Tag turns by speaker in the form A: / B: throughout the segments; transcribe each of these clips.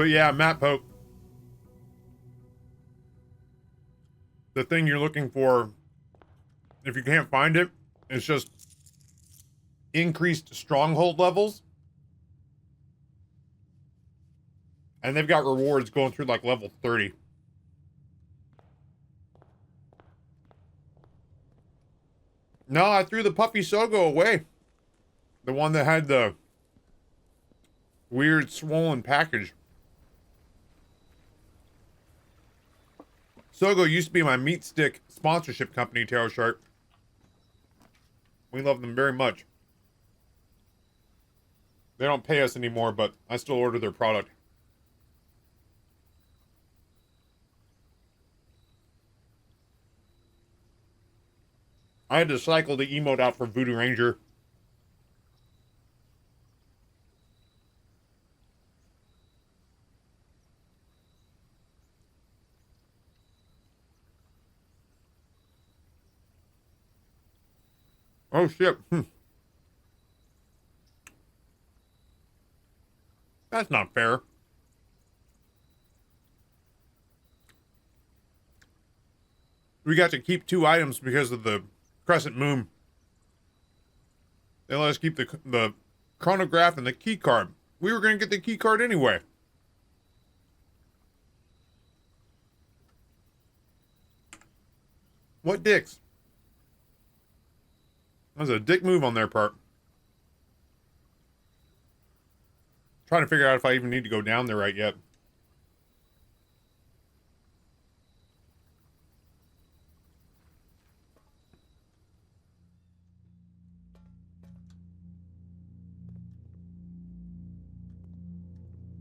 A: But yeah, Matt Pope. The thing you're looking for, if you can't find it, it's just increased stronghold levels. And they've got rewards going through like level 30. No, I threw the Puppy Sogo away. The one that had the weird swollen package. Sogo used to be my meat stick sponsorship company, Tarot Sharp. We love them very much. They don't pay us anymore, but I still order their product. I had to cycle the emote out for Voodoo Ranger. Oh shit. That's not fair. We got to keep 2 items because of the crescent moon. They let us keep the chronograph and the key card. We were going to get the key card anyway. What dicks? That was a dick move on their part. Trying to figure out if I even need to go down there right yet.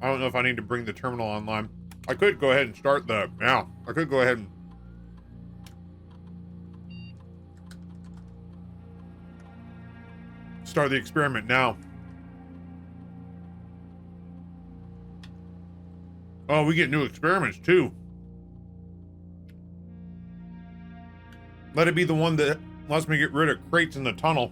A: I don't know if I need to bring the terminal online. I could go ahead and start the... Yeah, I could go ahead and... start the experiment now. Oh, we get new experiments too. Let it be the one that lets me get rid of crates in the tunnel.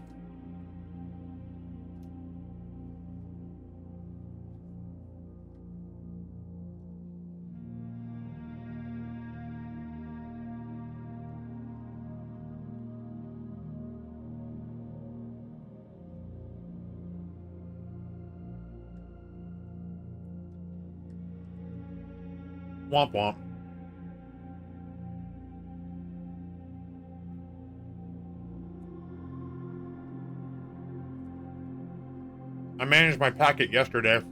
A: Womp womp. I managed my packet yesterday.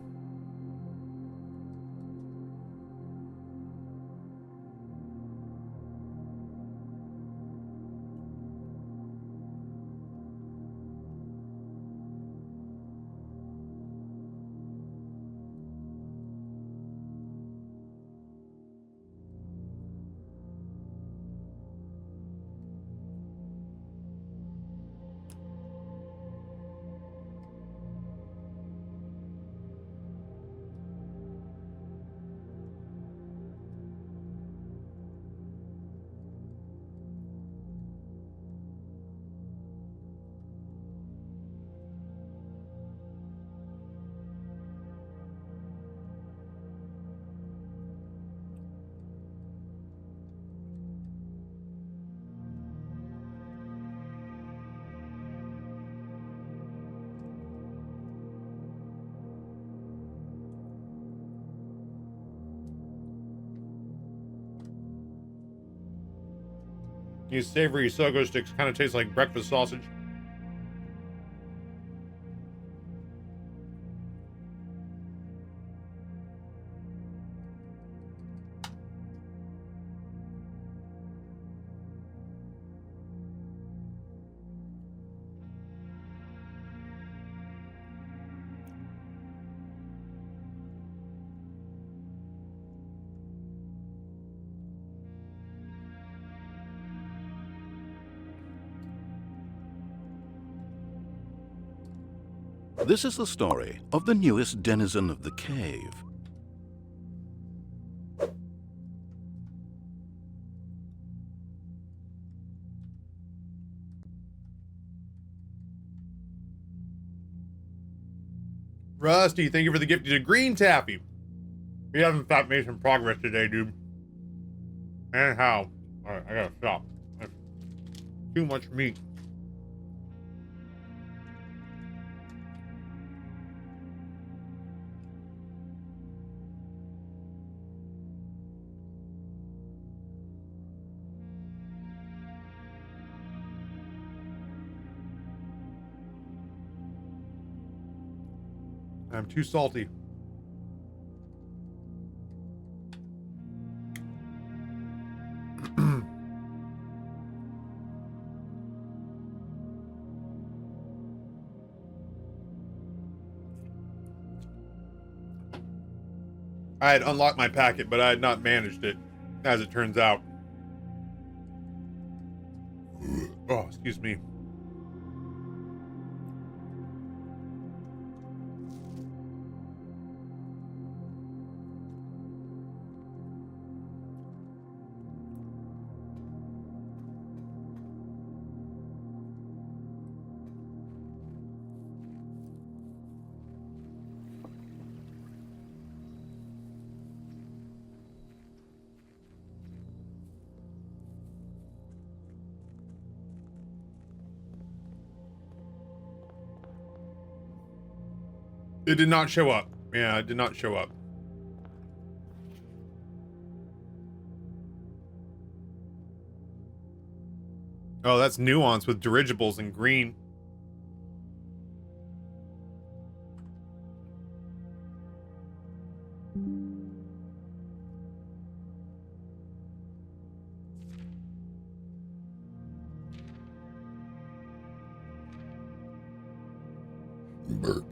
A: These savory Sogo sticks kind of taste like breakfast sausage.
B: This is the story of the newest denizen of the cave.
A: Rusty, thank you for the gift to Green Taffy. We haven't in fact made some progress today, dude. And how? Alright, I gotta stop. That's too much meat. I'm too salty. I had unlocked my packet, but I had not managed it, as it turns out. Oh, excuse me. It did not show up. Yeah, it did not show up. Oh, that's nuance with dirigibles in green. Burp.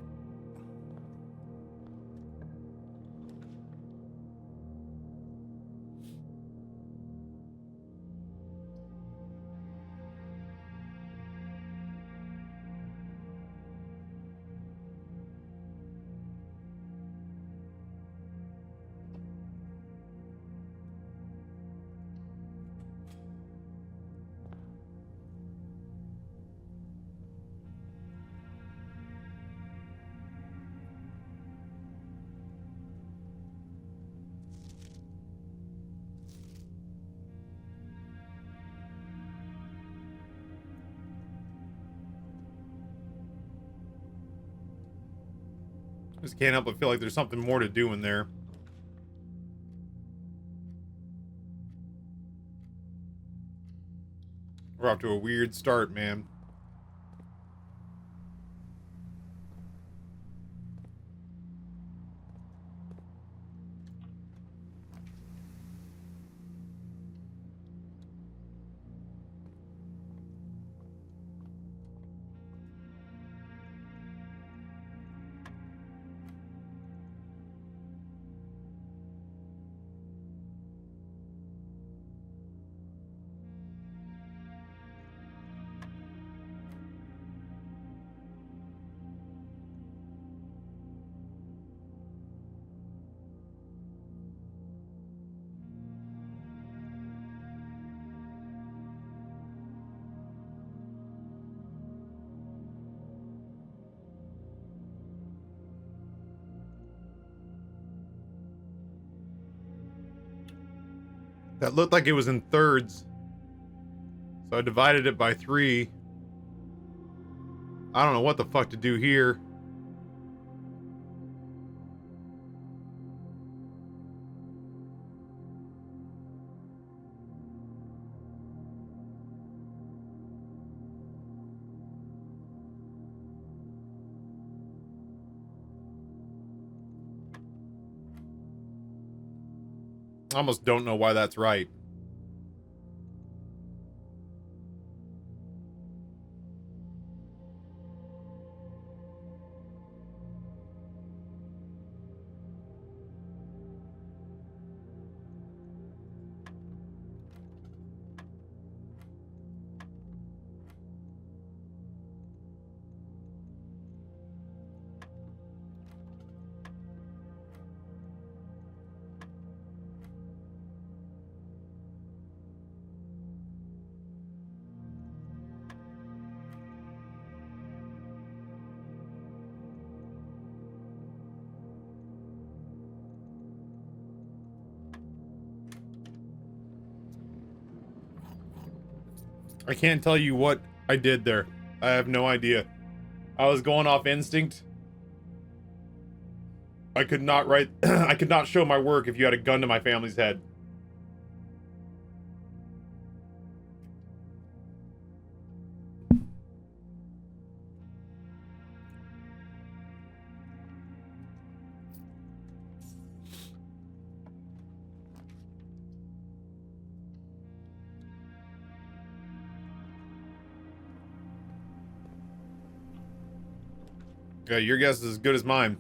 A: Just can't help but feel like there's something more to do in there. We're off to a weird start, man. That looked like it was in thirds. So I divided it by 3. I don't know what the fuck to do here. I almost don't know why that's right. I can't tell you what I did there. I have no idea. I was going off instinct. I could not write, I could not show my work if you had a gun to my family's head. Yeah, your guess is as good as mine.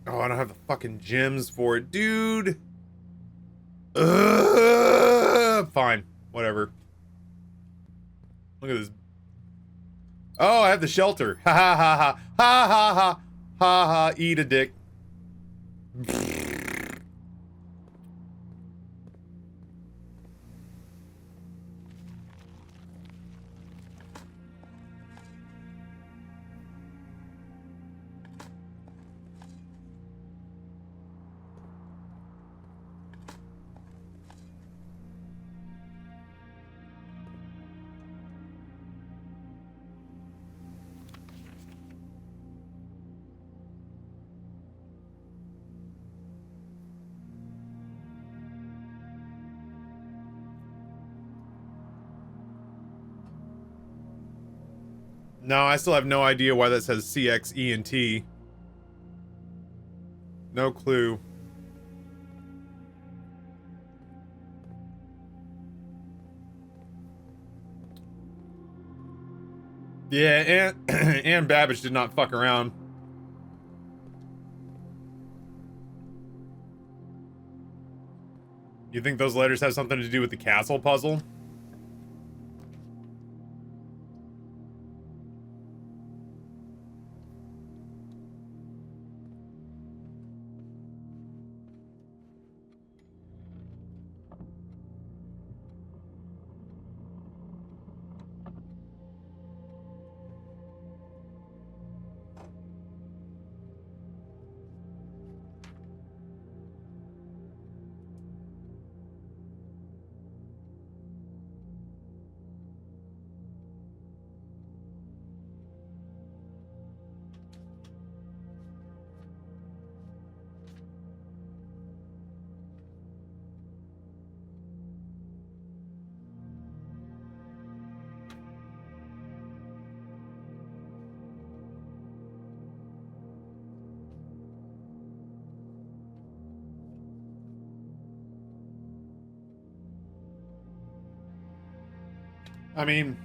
A: Oh, I don't have the fucking gems for it, dude. Fine, whatever. Look at this. Oh, I have the shelter. Ha ha ha ha ha ha ha ha ha. Eat a dick. No, I still have no idea why that says CXENT. No clue. Yeah, and Babbage did not fuck around. You think those letters have something to do with the castle puzzle? I mean,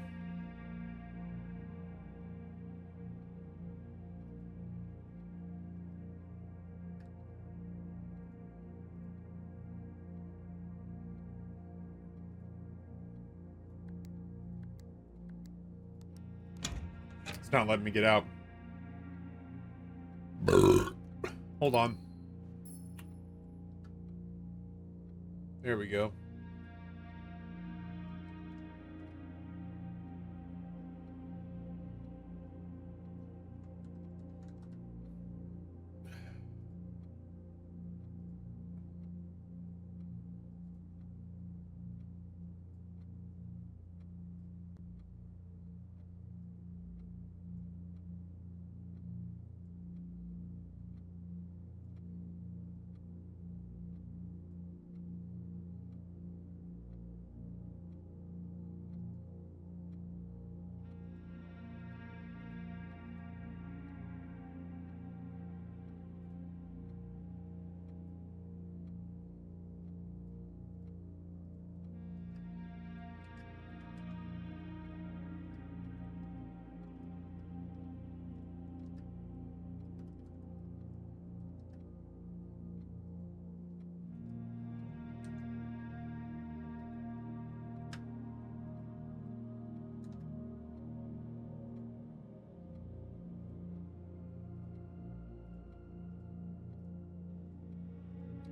A: it's not letting me get out. Hold on. There we go.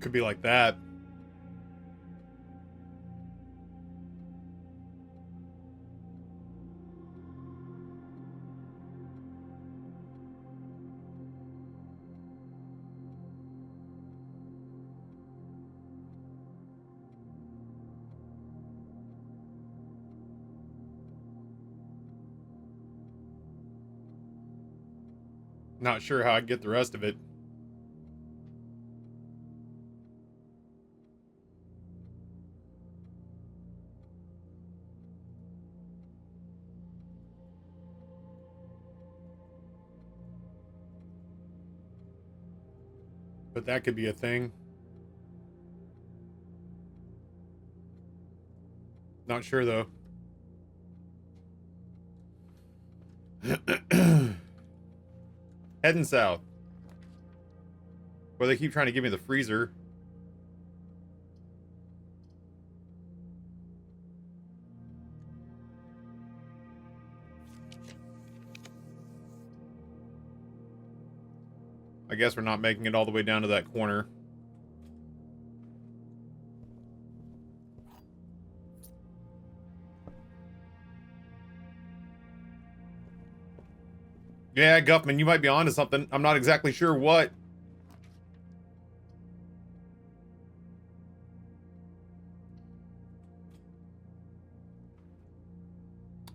A: Could be like that. Not sure how I'd get the rest of it. But that could be a thing. Not sure though. Heading south. Well, they keep trying to give me the freezer. I guess we're not making it all the way down to that corner. Yeah, Guffman, you might be onto something. I'm not exactly sure what.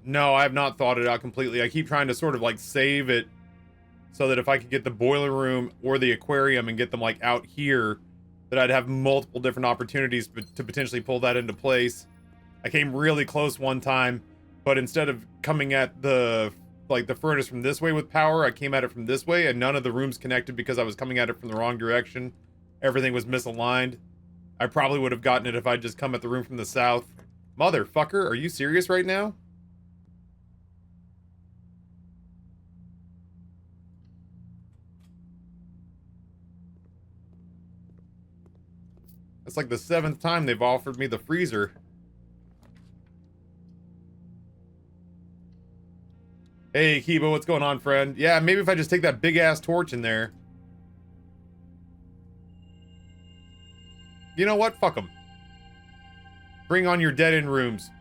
A: No, I have not thought it out completely. I keep trying to sort of like save it so that if I could get the boiler room or the aquarium and get them like out here, that I'd have multiple different opportunities to potentially pull that into place. I came really close one time, but instead of coming at the furnace from this way with power, I came at it from this way, and none of the rooms connected because I was coming at it from the wrong direction. Everything was misaligned. I probably would have gotten it if I'd just come at the room from the south. Motherfucker, are you serious right now? It's like the 7th time they've offered me the freezer. Hey, Kiba, what's going on, friend? Yeah, maybe if I just take that big-ass torch in there. You know what? Fuck them. Bring on your dead-end rooms.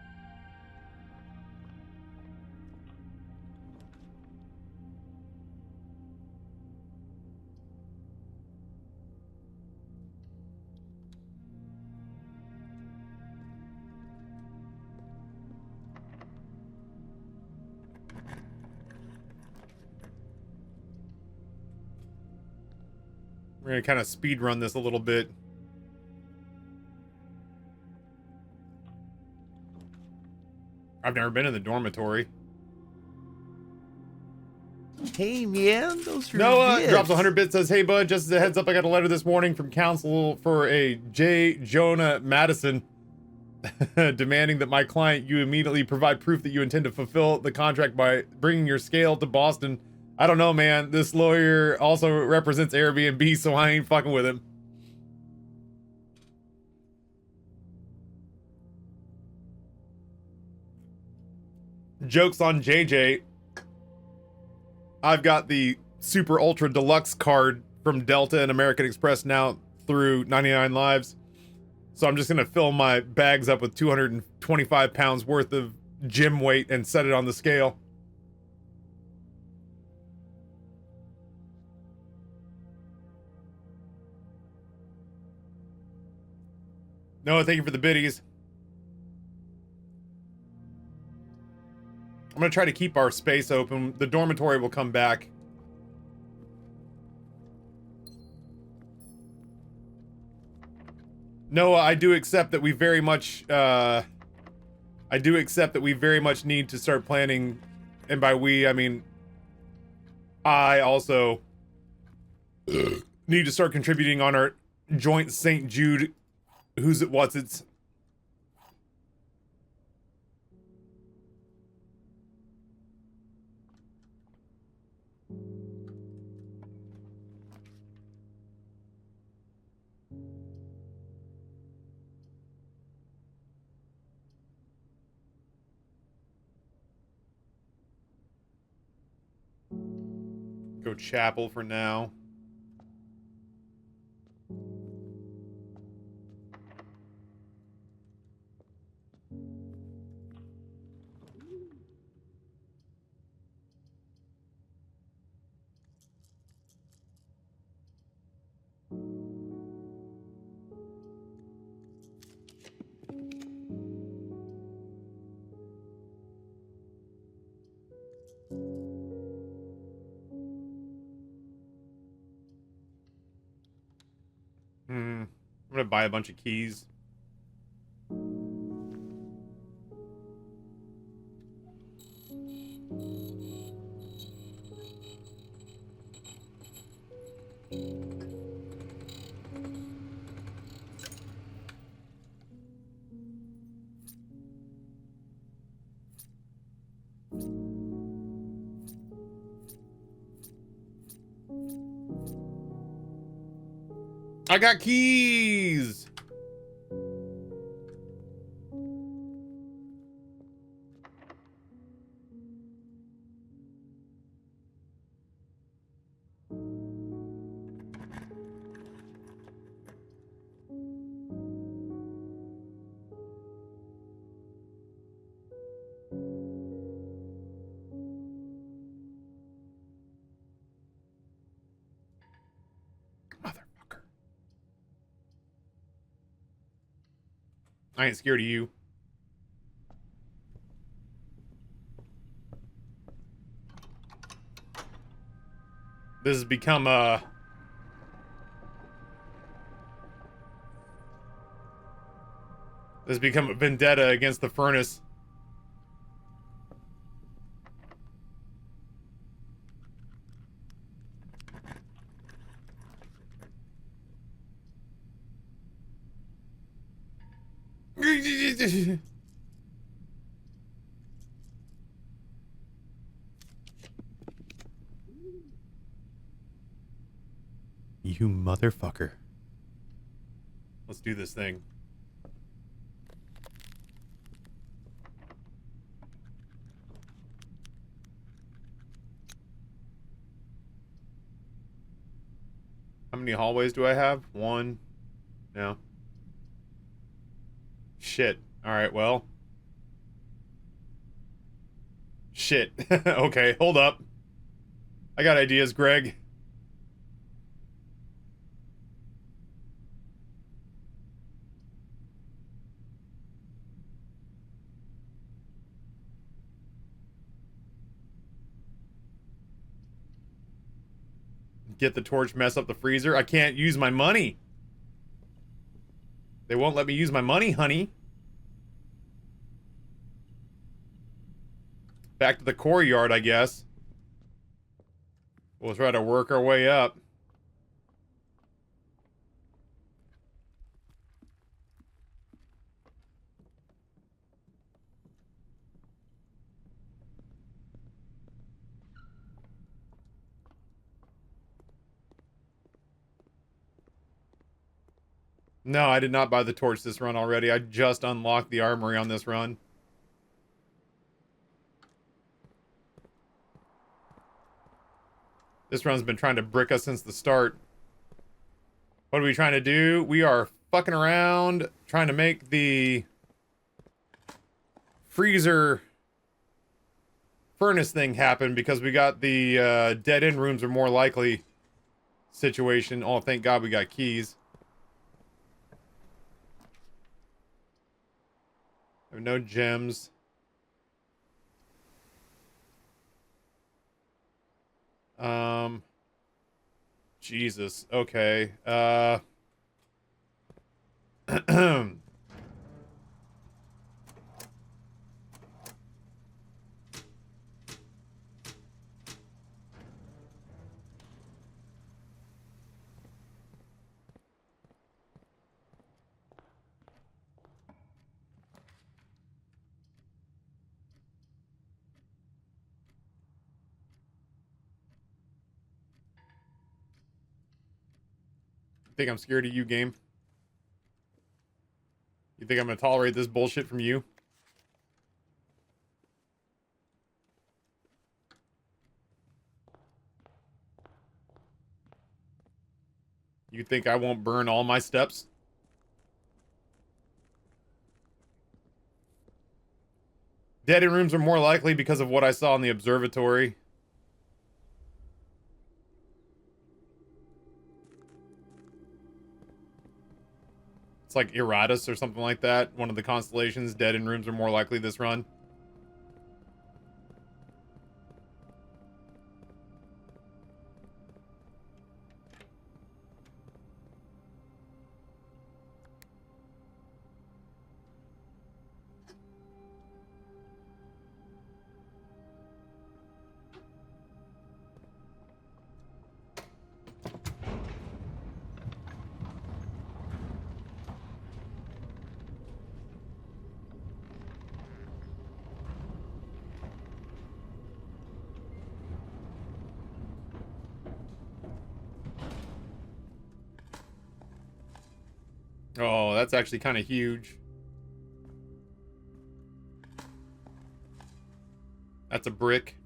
A: We're gonna kind of speed run this a little bit. I've never been in the dormitory.
C: Hey man, those are
A: Noah
C: bits.
A: drops 100 bits, says, hey bud, just as a heads up, I got a letter this morning from counsel for a J. Jonah Madison demanding that my client, you immediately provide proof that you intend to fulfill the contract by bringing your scale to Boston. I don't know, man. This lawyer also represents Airbnb, so I ain't fucking with him. Jokes on JJ. I've got the super ultra deluxe card from Delta and American Express now through 99 Lives. So I'm just going to fill my bags up with 225 pounds worth of gym weight and set it on the scale. Noah, thank you for the biddies. I'm going to try to keep our space open. The dormitory will come back. Noah, I do accept that we very much, need to start planning, and by we, I mean, I also need to start contributing on our joint St. Jude, who's it, what's it's. Go chapel for now. I'm gonna buy a bunch of keys. I got keys! Motherfucker. I ain't scared of you. This has become a... This has become a vendetta against the furnace. You motherfucker. Let's do this thing. How many hallways do I have? One. No. Shit. Alright, well. Shit. Okay, hold up. I got ideas, Greg. Get the torch, mess up the freezer. I can't use my money. They won't let me use my money, honey. Back to the core yard, I guess. We'll try to work our way up. No, I did not buy the torch this run already. I just unlocked the armory on this run. This run's been trying to brick us since the start. What are we trying to do? We are fucking around trying to make the freezer furnace thing happen because we got the dead end rooms are more likely situation. Oh, thank God we got keys. I have no gems. Jesus. Okay. Think I'm scared of you, game? You think I'm gonna tolerate this bullshit from you? You think I won't burn all my steps? Dead end rooms are more likely because of what I saw in the observatory. It's like Iratus or something like that. One of the constellations. Dead end rooms are more likely this run. Oh, that's actually kind of huge. That's a brick.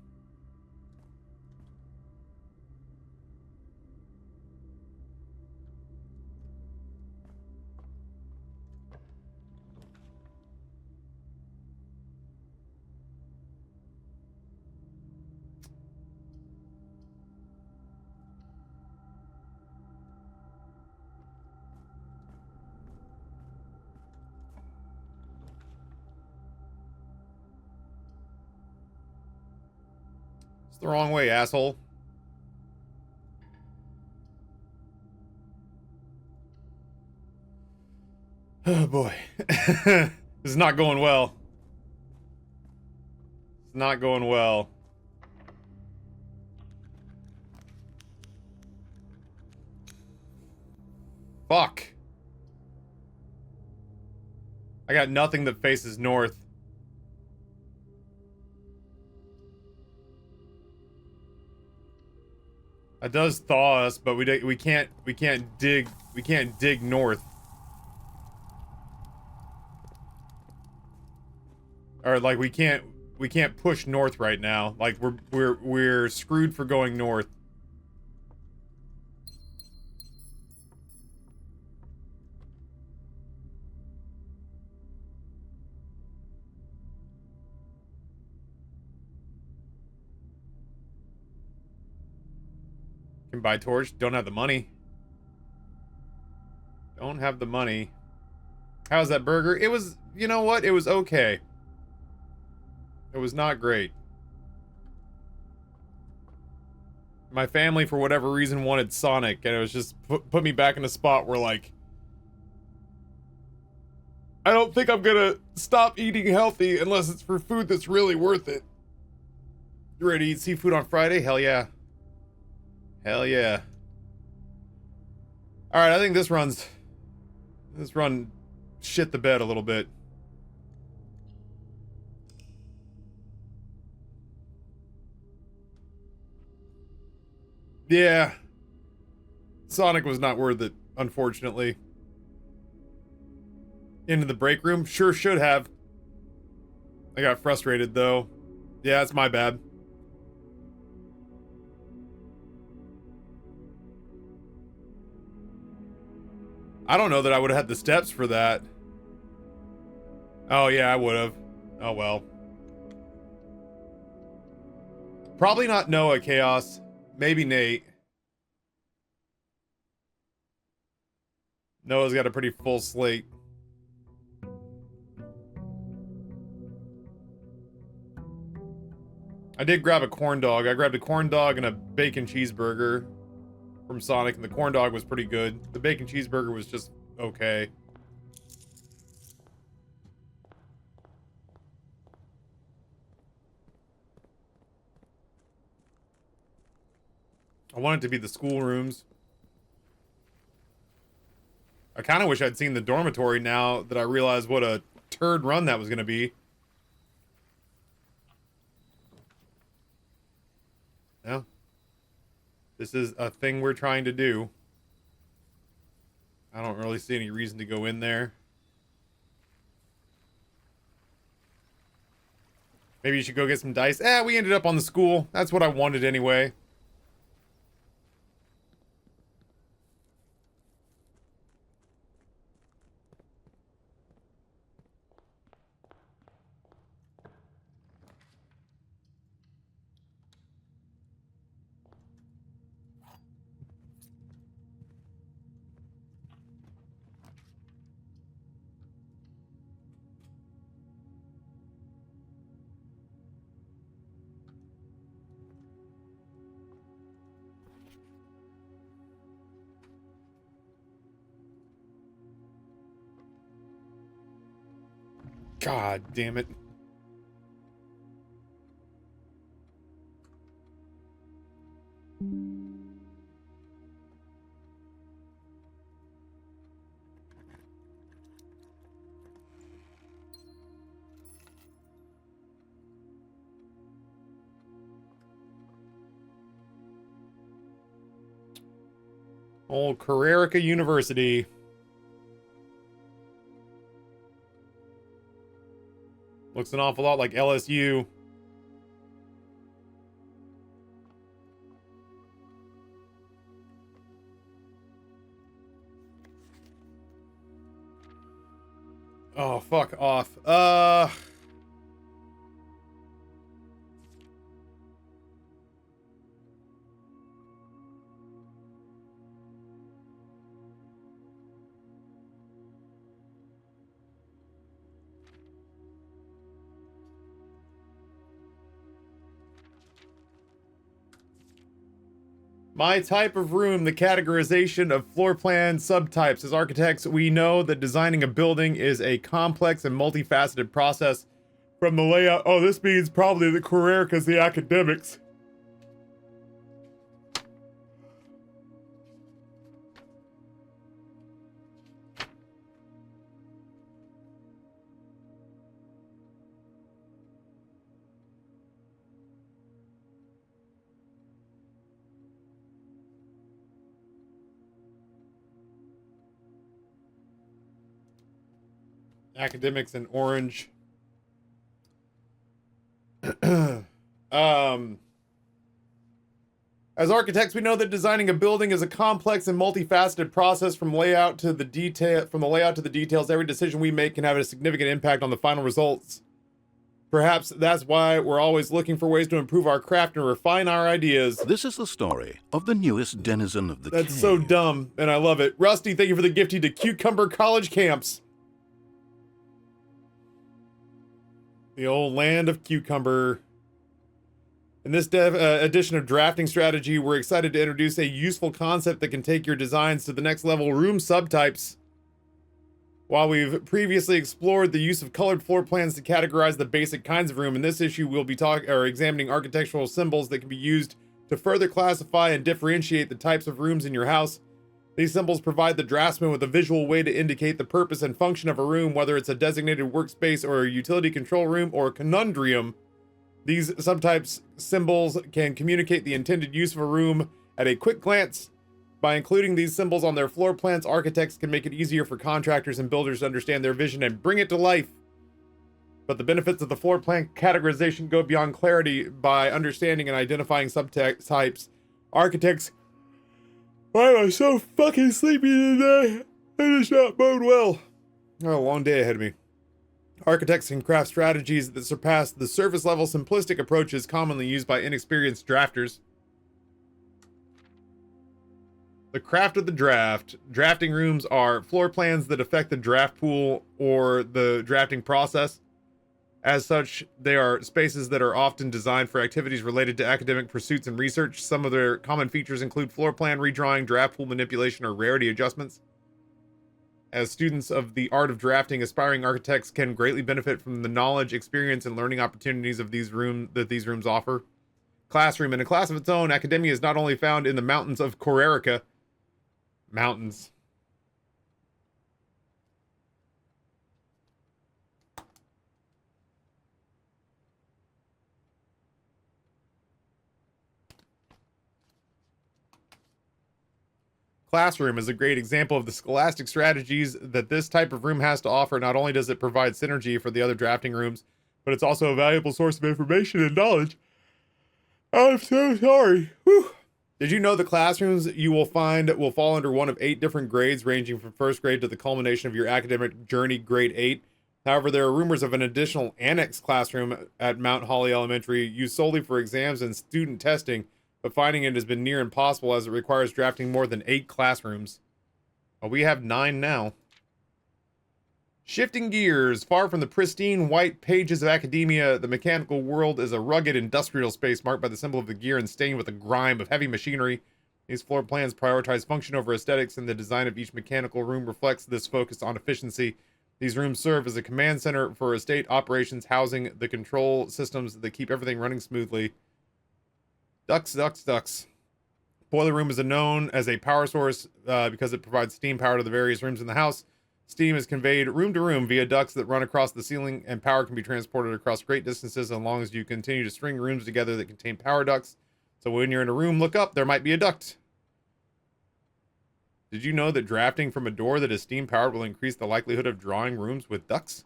A: It's the wrong way, asshole. Oh boy. This is not going well. It's not going well. Fuck. I got nothing that faces north. That does thaw us, but we can't dig north. Or like we can't push north right now. Like we're screwed for going north. Can buy torch, don't have the money. Don't have the money. How's that burger? It was, you know what? It was okay. It was not great. My family, for whatever reason, wanted Sonic, and it was just put me back in a spot where, like, I don't think I'm gonna stop eating healthy unless it's for food that's really worth it. You ready to eat seafood on Friday? Hell yeah. Hell yeah. Alright, I think this run shit the bed a little bit. Yeah. Sonic was not worth it, unfortunately. Into the break room? Sure should have. I got frustrated, though. Yeah, it's my bad. I don't know that I would have had the steps for that. Oh, yeah, I would have. Oh, well. Probably not Noah, Chaos. Maybe Nate. Noah's got a pretty full slate. I did grab a corn dog. I grabbed a corn dog and a bacon cheeseburger from Sonic, and the corn dog was pretty good. The bacon cheeseburger was just okay. I want it to be the schoolrooms. I kind of wish I'd seen the dormitory now that I realized what a turd run that was going to be. Yeah. This is a thing we're trying to do. I don't really see any reason to go in there. Maybe you should go get some dice. We ended up on the school. That's what I wanted anyway. God damn it. Old Carrerica University. Looks an awful lot like LSU. Oh, fuck off. My type of room, the categorization of floor plan subtypes. As architects, we know that designing a building is a complex and multifaceted process. From the layout, oh, this means probably the Carericas, the academics. Academics in orange. As architects, we know that designing a building is a complex and multifaceted process from the layout to the details. Every decision we make can have a significant impact on the final results. Perhaps that's why we're always looking for ways to improve our craft and refine our ideas.
B: This is the story of the newest denizen of the cave.
A: That's so dumb, and I love it. Rusty, thank you for the gifting to Cucumber College Camps. The old land of Cucumber. In this edition of Drafting Strategy, we're excited to introduce a useful concept that can take your designs to the next level: room subtypes. While we've previously explored the use of colored floor plans to categorize the basic kinds of room, in this issue we'll be examining architectural symbols that can be used to further classify and differentiate the types of rooms in your house. These symbols provide the draftsman with a visual way to indicate the purpose and function of a room, whether it's a designated workspace or a utility control room or a conundrum. These subtypes symbols can communicate the intended use of a room at a quick glance. By including these symbols on their floor plans, architects can make it easier for contractors and builders to understand their vision and bring it to life. But the benefits of the floor plan categorization go beyond clarity. By understanding and identifying subtypes, architects... Why am I so fucking sleepy today? It is not bode well. I have a long day ahead of me. Architects can craft strategies that surpass the surface-level simplistic approaches commonly used by inexperienced drafters. The craft of the draft. Drafting rooms are floor plans that affect the draft pool or the drafting process. As such, they are spaces that are often designed for activities related to academic pursuits and research. Some of their common features include floor plan redrawing, draft pool manipulation, or rarity adjustments. As students of the art of drafting, aspiring architects can greatly benefit from the knowledge, experience, and learning opportunities of these rooms offer. Classroom. In a class of its own, academia is not only found in the mountains of Carerica. Mountains. Classroom is a great example of the scholastic strategies that this type of room has to offer. Not only does it provide synergy for the other drafting rooms, but it's also a valuable source of information and knowledge. I'm so sorry. Whew. Did you know the classrooms you will find will fall under one of 8 different grades, ranging from first grade to the culmination of your academic journey, grade 8? However, there are rumors of an additional annex classroom at Mount Holly Elementary used solely for exams and student testing, but finding it has been near impossible as it requires drafting more than 8 classrooms. Well, we have 9 now. Shifting gears, far from the pristine white pages of academia, the mechanical world is a rugged industrial space marked by the symbol of the gear and stained with the grime of heavy machinery. These floor plans prioritize function over aesthetics, and the design of each mechanical room reflects this focus on efficiency. These rooms serve as a command center for estate operations, housing the control systems that keep everything running smoothly. Ducks, ducks, ducks. Boiler room is known as a power source because it provides steam power to the various rooms in the house. Steam is conveyed room to room via ducts that run across the ceiling, and power can be transported across great distances as long as you continue to string rooms together that contain power ducts. So when you're in a room, look up, there might be a duct. Did you know that drafting from a door that is steam powered will increase the likelihood of drawing rooms with ducts?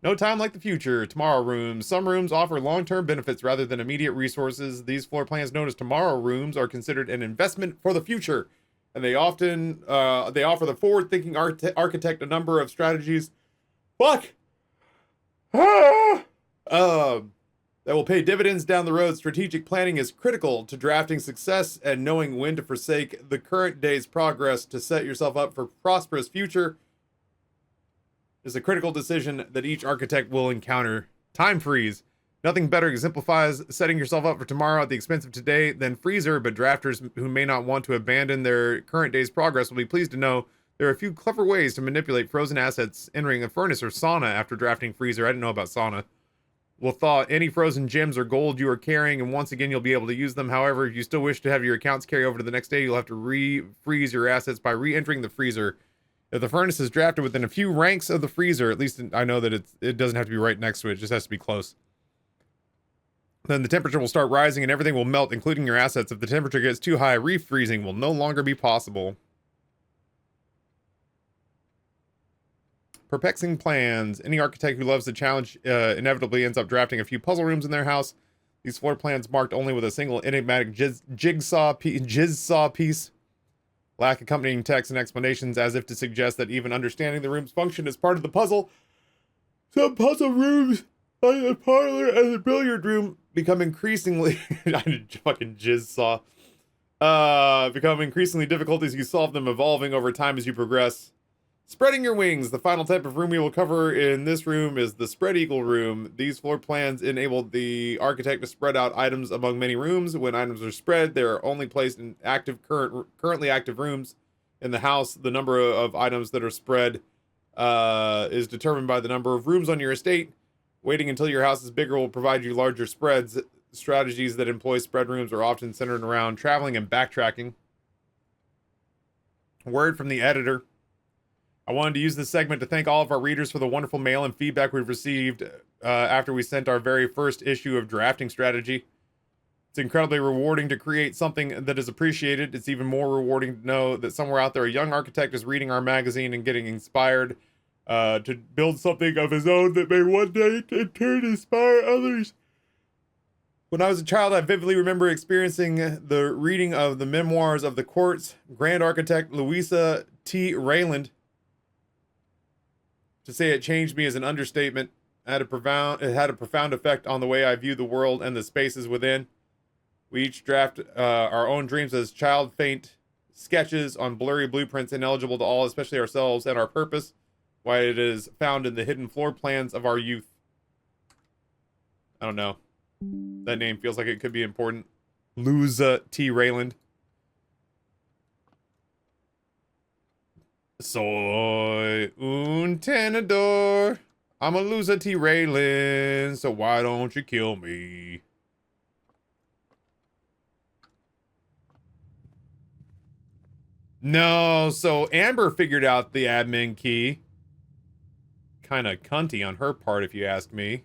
A: No time like the future. Tomorrow rooms. Some rooms offer long-term benefits rather than immediate resources. These floor plans known as tomorrow rooms are considered an investment for the future, and they often they offer the forward-thinking architect a number of strategies. Fuck. That will pay dividends down the road. Strategic planning is critical to drafting success, and knowing when to forsake the current day's progress to set yourself up for a prosperous future is a critical decision that each architect will encounter. Time freeze. Nothing better exemplifies setting yourself up for tomorrow at the expense of today than freezer, but drafters who may not want to abandon their current day's progress will be pleased to know there are a few clever ways to manipulate frozen assets entering a furnace or sauna after drafting freezer. I didn't know about sauna. Will thaw any frozen gems or gold you are carrying, and once again you'll be able to use them. However, if you still wish to have your accounts carry over to the next day, you'll have to refreeze your assets by re-entering the freezer. If the furnace is drafted within a few ranks of the freezer, at least I know that it doesn't have to be right next to it, it just has to be close. Then the temperature will start rising and everything will melt, including your assets. If the temperature gets too high, refreezing will no longer be possible. Perplexing plans. Any architect who loves the challenge inevitably ends up drafting a few puzzle rooms in their house. These floor plans marked only with a single enigmatic jigsaw piece lack accompanying text and explanations, as if to suggest that even understanding the room's function is part of the puzzle. Some puzzle rooms, like the parlor and the billiard room, become increasingly fucking jigsaw. Become increasingly difficult as you solve them, evolving over time as you progress. Spreading your wings. The final type of room we will cover in this room is the spread eagle room. These floor plans enable the architect to spread out items among many rooms. When items are spread, they are only placed in currently active rooms in the house. The number of items that are spread is determined by the number of rooms on your estate. Waiting until your house is bigger will provide you larger spreads. Strategies that employ spread rooms are often centered around traveling and backtracking. Word from the editor. I wanted to use this segment to thank all of our readers for the wonderful mail and feedback we've received after we sent our very first issue of Drafting Strategy. It's incredibly rewarding to create something that is appreciated. It's even more rewarding to know that somewhere out there a young architect is reading our magazine and getting inspired to build something of his own that may one day in turn inspire others. When I was a child, I vividly remember experiencing the reading of the memoirs of the court's grand architect, Louisa T. Rayland. To say it changed me is an understatement. It had a profound effect on the way I view the world and the spaces within. We each draft our own dreams as child faint sketches on blurry blueprints ineligible to all, especially ourselves, and our purpose, why it is found in the hidden floor plans of our youth. I don't know. That name feels like it could be important. Louisa T. Rayland. Soy un tenedor. I'm a loser T. Raylan, so why don't you kill me? No, so Amber figured out the admin key. Kind of cunty on her part, if you ask me.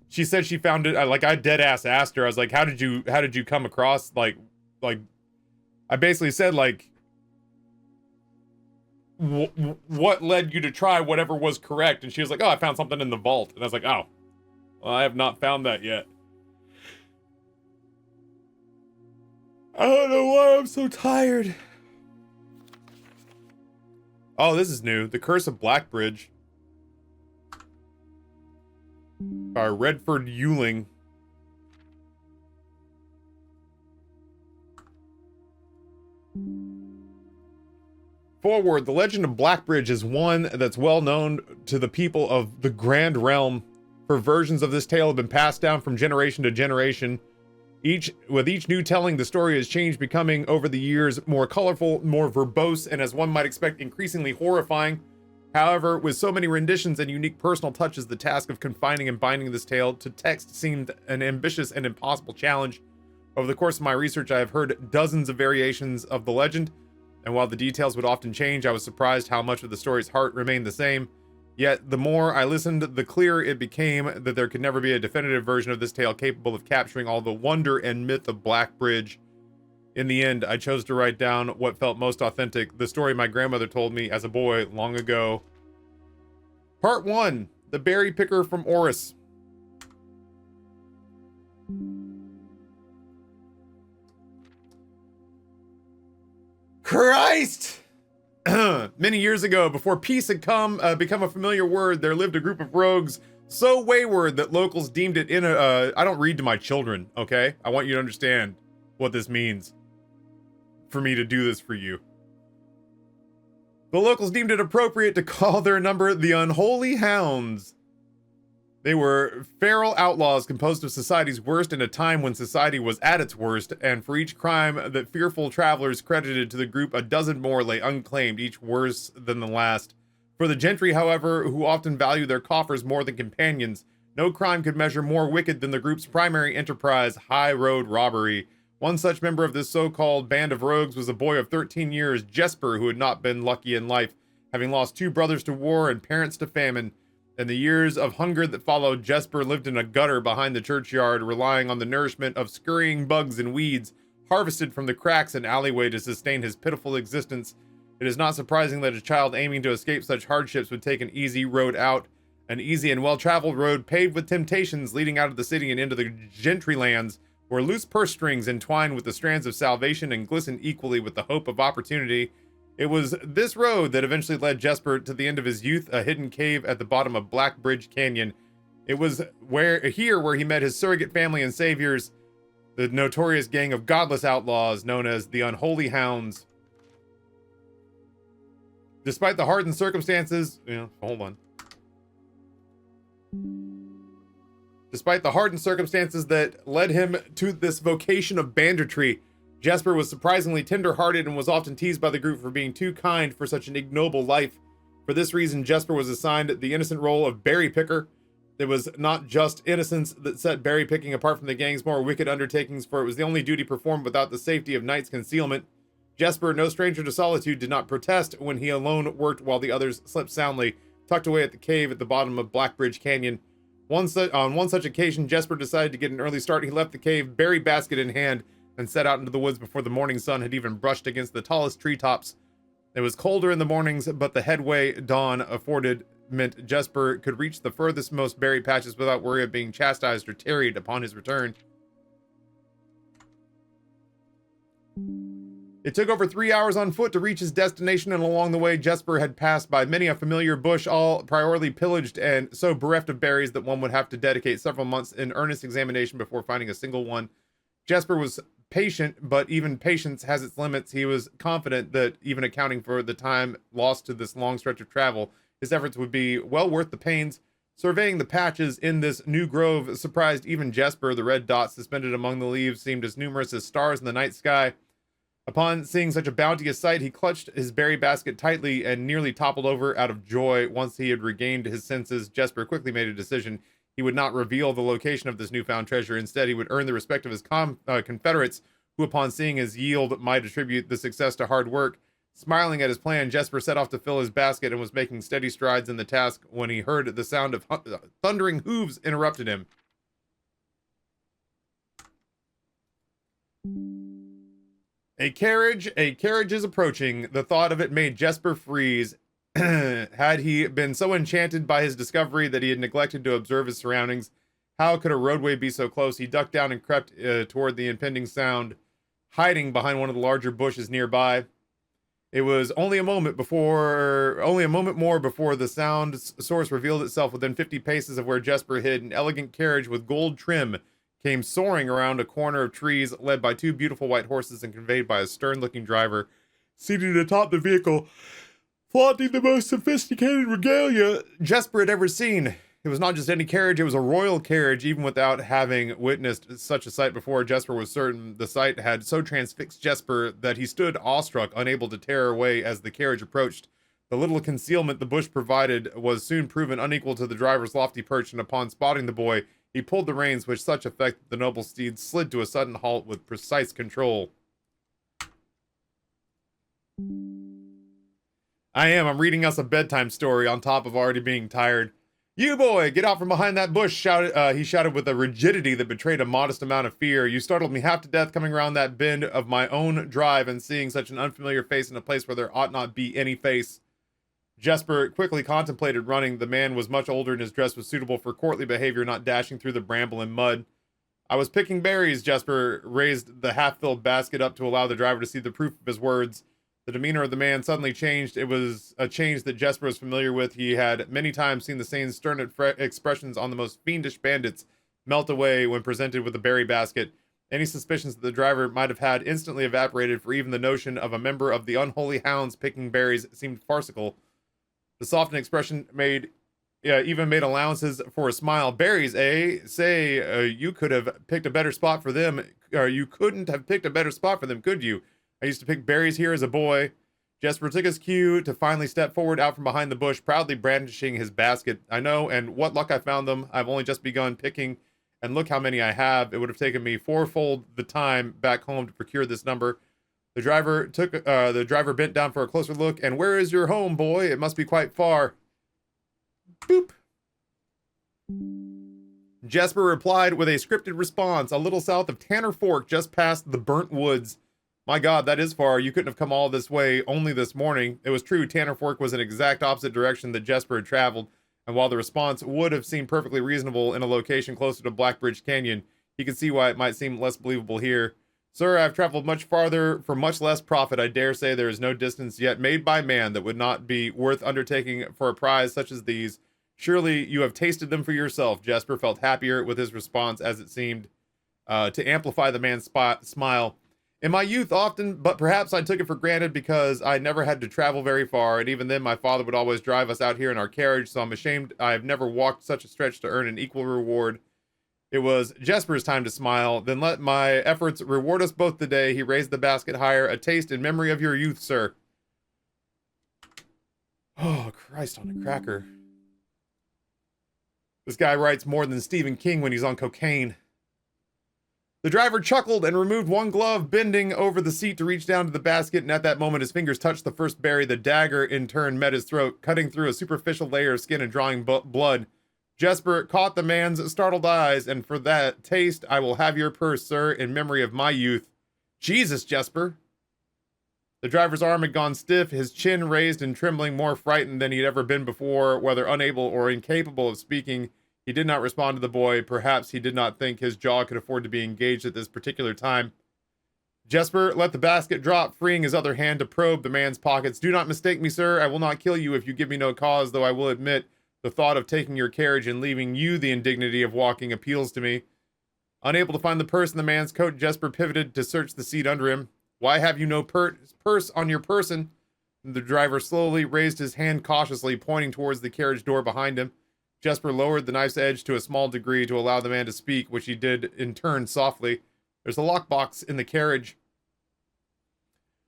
A: She said she found it. I dead ass asked her. I was like, how did you come across like I basically said, like, what led you to try whatever was correct? And she was like, oh, I found something in the vault. And I was like, oh, well, I have not found that yet. I don't know why I'm so tired. Oh, this is new. The Curse of Blackbridge. By Redford Ewing. Forward, the legend of Blackbridge is one that's well known to the people of the Grand Realm, for versions of this tale have been passed down from generation to generation. With each new telling, the story has changed, becoming over the years more colorful, more verbose, and as one might expect, increasingly horrifying. However, with so many renditions and unique personal touches, the task of confining and binding this tale to text seemed an ambitious and impossible challenge. Over the course of my research, I have heard dozens of variations of the legend, and while the details would often change, I was surprised how much of the story's heart remained the same. Yet, the more I listened, the clearer it became that there could never be a definitive version of this tale capable of capturing all the wonder and myth of Blackbridge. In the end, I chose to write down what felt most authentic, the story my grandmother told me as a boy long ago. Part 1, The Berry Picker from Oris. Christ! Many years ago, before peace had become a familiar word, there lived a group of rogues so wayward that locals deemed it I don't read to my children, okay? I want you to understand what this means for me to do this for you. The locals deemed it appropriate to call their number the Unholy Hounds. They were feral outlaws composed of society's worst in a time when society was at its worst, and for each crime that fearful travelers credited to the group, a dozen more lay unclaimed, each worse than the last. For the gentry, however, who often value their coffers more than companions, no crime could measure more wicked than the group's primary enterprise, high road robbery. One such member of this so-called band of rogues was a boy of 13 years, Jesper, who had not been lucky in life, having lost 2 brothers to war and parents to famine. In the years of hunger that followed, Jesper lived in a gutter behind the churchyard, relying on the nourishment of scurrying bugs and weeds harvested from the cracks and alleyway to sustain his pitiful existence. It is not surprising that a child aiming to escape such hardships would take an easy road out, an easy and well-traveled road paved with temptations leading out of the city and into the gentry lands, where loose purse strings entwine with the strands of salvation and glisten equally with the hope of opportunity. It was this road that eventually led Jesper to the end of his youth, a hidden cave at the bottom of Black Bridge Canyon. It was where he met his surrogate family and saviors, the notorious gang of godless outlaws known as the Unholy Hounds. Despite the hardened circumstances, Despite the hardened circumstances that led him to this vocation of banditry, Jesper was surprisingly tender-hearted and was often teased by the group for being too kind for such an ignoble life. For this reason, Jesper was assigned the innocent role of berry picker. It was not just innocence that set berry picking apart from the gang's more wicked undertakings, for it was the only duty performed without the safety of night's concealment. Jesper, no stranger to solitude, did not protest when he alone worked while the others slept soundly, tucked away at the cave at the bottom of Black Bridge Canyon. On one such occasion, Jesper decided to get an early start. He left the cave, berry basket in hand, and set out into the woods before the morning sun had even brushed against the tallest treetops. It was colder in the mornings, but the headway dawn afforded meant Jesper could reach the furthest most berry patches without worry of being chastised or tarried upon his return. It took over 3 hours on foot to reach his destination, and along the way, Jesper had passed by many a familiar bush, all priorly pillaged and so bereft of berries that one would have to dedicate several months in earnest examination before finding a single one. Jesper was patient, but even patience has its limits. He was confident that even accounting for the time lost to this long stretch of travel, his efforts would be well worth the pains. Surveying the patches in this new grove surprised even Jesper. The red dots suspended among the leaves seemed as numerous as stars in the night sky. Upon seeing such a bounteous sight, he clutched his berry basket tightly and nearly toppled over out of joy. Once he had regained his senses, Jesper quickly made a decision. He would not reveal the location of this newfound treasure. Instead, he would earn the respect of his confederates, who upon seeing his yield might attribute the success to hard work. Smiling at his plan, Jesper set off to fill his basket and was making steady strides in the task when he heard the sound of thundering hooves interrupted him. A carriage is approaching. The thought of it made Jesper freeze. Had he been so enchanted by his discovery that he had neglected to observe his surroundings? How could a roadway be so close? He ducked down and crept toward the impending sound, hiding behind one of the larger bushes nearby. It was only a moment more before the sound source revealed itself within 50 paces of where Jesper hid. An elegant carriage with gold trim came soaring around a corner of trees, led by 2 beautiful white horses and conveyed by a stern-looking driver. Seated atop the vehicle, flaunting the most sophisticated regalia Jesper had ever seen. It was not just any carriage, it was a royal carriage. Even without having witnessed such a sight before, Jesper was certain the sight had so transfixed Jesper that he stood awestruck, unable to tear away as the carriage approached. The little concealment the bush provided was soon proven unequal to the driver's lofty perch, and upon spotting the boy, he pulled the reins with such effect that the noble steed slid to a sudden halt with precise control. I'm reading us a bedtime story on top of already being tired. You boy, get out from behind that bush, he shouted with a rigidity that betrayed a modest amount of fear. You startled me half to death coming around that bend of my own drive and seeing such an unfamiliar face in a place where there ought not be any face. Jesper quickly contemplated running. The man was much older and his dress was suitable for courtly behavior, not dashing through the bramble and mud. I was picking berries. Jesper raised the half-filled basket up to allow the driver to see the proof of his words. The demeanor of the man suddenly changed. It was a change that Jesper was familiar with. He had many times seen the same stern expressions on the most fiendish bandits melt away when presented with a berry basket. Any suspicions that the driver might have had instantly evaporated, for even the notion of a member of the unholy hounds picking berries seemed farcical. The softened expression even made allowances for a smile. Berries, eh? Say, you could have picked a better spot for them. Or you couldn't have picked a better spot for them, could you? I used to pick berries here as a boy. Jesper took his cue to finally step forward out from behind the bush, proudly brandishing his basket. I know, and what luck I found them. I've only just begun picking, and look how many I have. It would have taken me fourfold the time back home to procure this number. The driver bent down for a closer look. And where is your home, boy? It must be quite far. Boop. Jesper replied with a scripted response. A little south of Tanner Fork, just past the burnt woods. My God, that is far. You couldn't have come all this way only this morning. It was true. Tanner Fork was an exact opposite direction that Jesper had traveled. And while the response would have seemed perfectly reasonable in a location closer to Blackbridge Canyon, he could see why it might seem less believable here. Sir, I've traveled much farther for much less profit. I dare say there is no distance yet made by man that would not be worth undertaking for a prize such as these. Surely you have tasted them for yourself. Jesper felt happier with his response as it seemed to amplify the man's smile. In my youth often, but perhaps I took it for granted because I never had to travel very far, and even then my father would always drive us out here in our carriage, so I'm ashamed I have never walked such a stretch to earn an equal reward. It was Jesper's time to smile. Then let my efforts reward us both today. He raised the basket higher. A taste in memory of your youth, sir. Oh, Christ on a cracker. This guy writes more than Stephen King when he's on cocaine. The driver chuckled and removed one glove, bending over the seat to reach down to the basket, and at that moment his fingers touched the first berry. The dagger, in turn, met his throat, cutting through a superficial layer of skin and drawing blood. Jesper caught the man's startled eyes, and for that taste, I will have your purse, sir, in memory of my youth. Jesus, Jesper. The driver's arm had gone stiff, his chin raised and trembling, more frightened than he'd ever been before. Whether unable or incapable of speaking, he did not respond to the boy. Perhaps he did not think his jaw could afford to be engaged at this particular time. Jesper let the basket drop, freeing his other hand to probe the man's pockets. Do not mistake me, sir. I will not kill you if you give me no cause, though I will admit the thought of taking your carriage and leaving you the indignity of walking appeals to me. Unable to find the purse in the man's coat, Jesper pivoted to search the seat under him. Why have you no purse on your person? The driver slowly raised his hand cautiously, pointing towards the carriage door behind him. Jesper lowered the knife's edge to a small degree to allow the man to speak, which he did in turn softly. There's a lockbox in the carriage.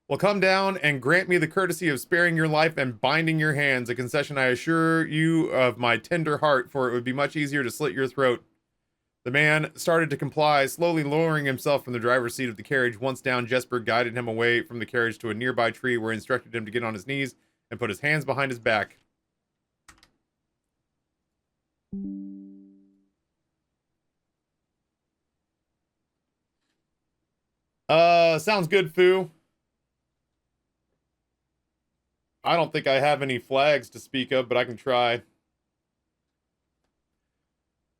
A: Well, come down and grant me the courtesy of sparing your life and binding your hands, a concession I assure you of my tender heart, for it would be much easier to slit your throat. The man started to comply, slowly lowering himself from the driver's seat of the carriage. Once down, Jesper guided him away from the carriage to a nearby tree where he instructed him to get on his knees and put his hands behind his back. Sounds good, Foo. I don't think I have any flags to speak of, but I can try.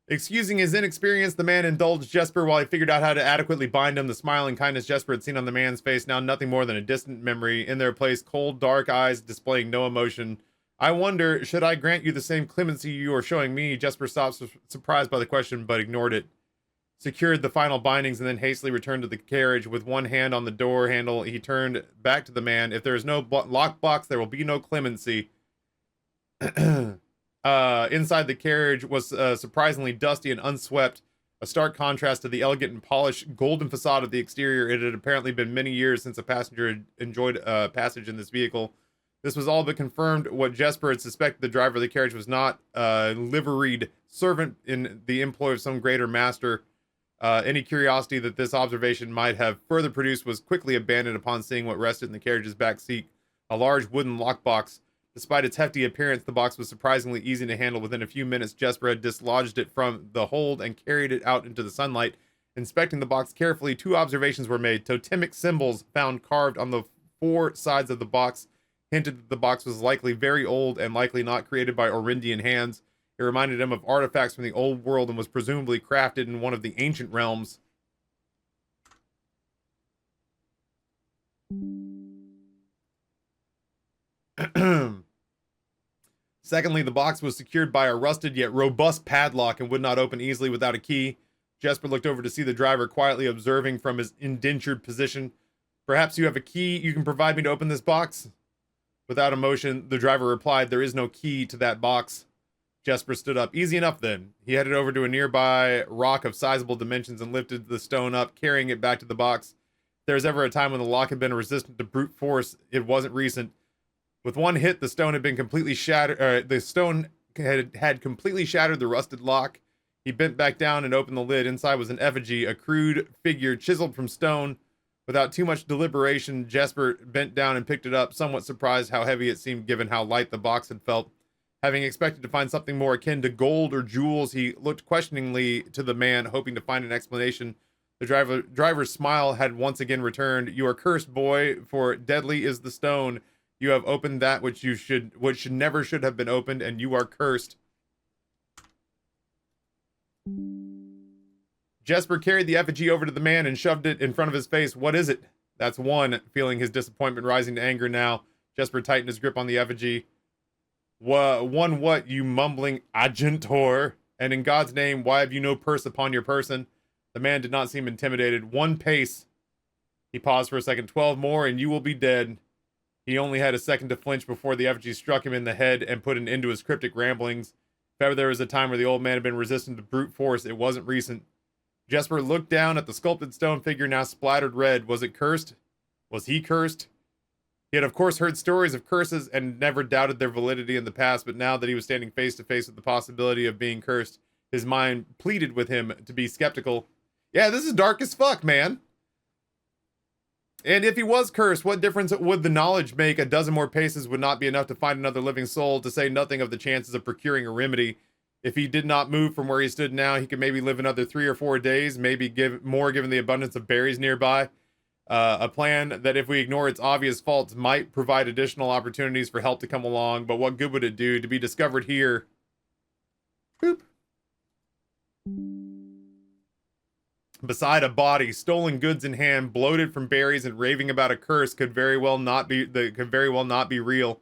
A: Excusing his inexperience, the man indulged Jesper while he figured out how to adequately bind him. The smile and kindness Jesper had seen on the man's face, now nothing more than a distant memory. In their place, cold, dark eyes displaying no emotion. I wonder, should I grant you the same clemency you are showing me? Jesper stopped, surprised by the question, but ignored it. Secured the final bindings and then hastily returned to the carriage. With one hand on the door handle, he turned back to the man. If there is no lockbox, there will be no clemency. Inside the carriage was surprisingly dusty and unswept, a stark contrast to the elegant and polished golden facade of the exterior. It had apparently been many years since a passenger had enjoyed passage in this vehicle. This was all but confirmed what Jesper had suspected. The driver of the carriage was not a liveried servant in the employ of some greater master. Any curiosity that this observation might have further produced was quickly abandoned upon seeing what rested in the carriage's back seat, a large wooden lockbox. Despite its hefty appearance, the box was surprisingly easy to handle. Within a few minutes, Jesper had dislodged it from the hold and carried it out into the sunlight. Inspecting the box carefully, 2 observations were made. Totemic symbols found carved on the 4 sides of the box hinted that the box was likely very old and likely not created by Orindian hands. It reminded him of artifacts from the old world and was presumably crafted in one of the ancient realms. Secondly, the box was secured by a rusted yet robust padlock and would not open easily without a key. Jesper looked over to see the driver quietly observing from his indentured position. Perhaps you have a key you can provide me to open this box? Without emotion, the driver replied, there is no key to that box. Jesper stood up. Easy enough then. He headed over to a nearby rock of sizable dimensions and lifted the stone up, carrying it back to the box. If there was ever a time when the lock had been resistant to brute force, it wasn't recent. With one hit, the stone had been completely shattered. The stone had completely shattered the rusted lock. He bent back down and opened the lid. Inside was an effigy, a crude figure chiseled from stone. Without too much deliberation, Jesper bent down and picked it up, somewhat surprised how heavy it seemed given how light the box had felt. Having expected to find something more akin to gold or jewels, he looked questioningly to the man, hoping to find an explanation. The driver's smile had once again returned. You are cursed, boy, for deadly is the stone. You have opened that which never should have been opened, and you are cursed. Jesper carried the effigy over to the man and shoved it in front of his face. What is it? That's one. Feeling his disappointment rising to anger now, Jesper tightened his grip on the effigy. One what, you mumbling agentor? And in God's name, why have you no purse upon your person? The man did not seem intimidated. 1 pace. He paused for a second. 12 more and you will be dead. He only had a second to flinch before the effigy struck him in the head and put an end to his cryptic ramblings. If ever there was a time where the old man had been resistant to brute force, it wasn't recent. Jesper looked down at the sculpted stone figure now splattered red. Was it cursed? Was he cursed? He had of course heard stories of curses and never doubted their validity in the past, but now that he was standing face to face with the possibility of being cursed, his mind pleaded with him to be skeptical. Yeah, this is dark as fuck, man. And if he was cursed, what difference would the knowledge make? A dozen more paces would not be enough to find another living soul, to say nothing of the chances of procuring a remedy. If he did not move from where he stood now, he could maybe live another 3 or 4 days, maybe give more given the abundance of berries nearby. A plan that, if we ignore its obvious faults, might provide additional opportunities for help to come along, but what good would it do to be discovered here? Boop. Beside a body, stolen goods in hand, bloated from berries and raving about a curse could very well not be real.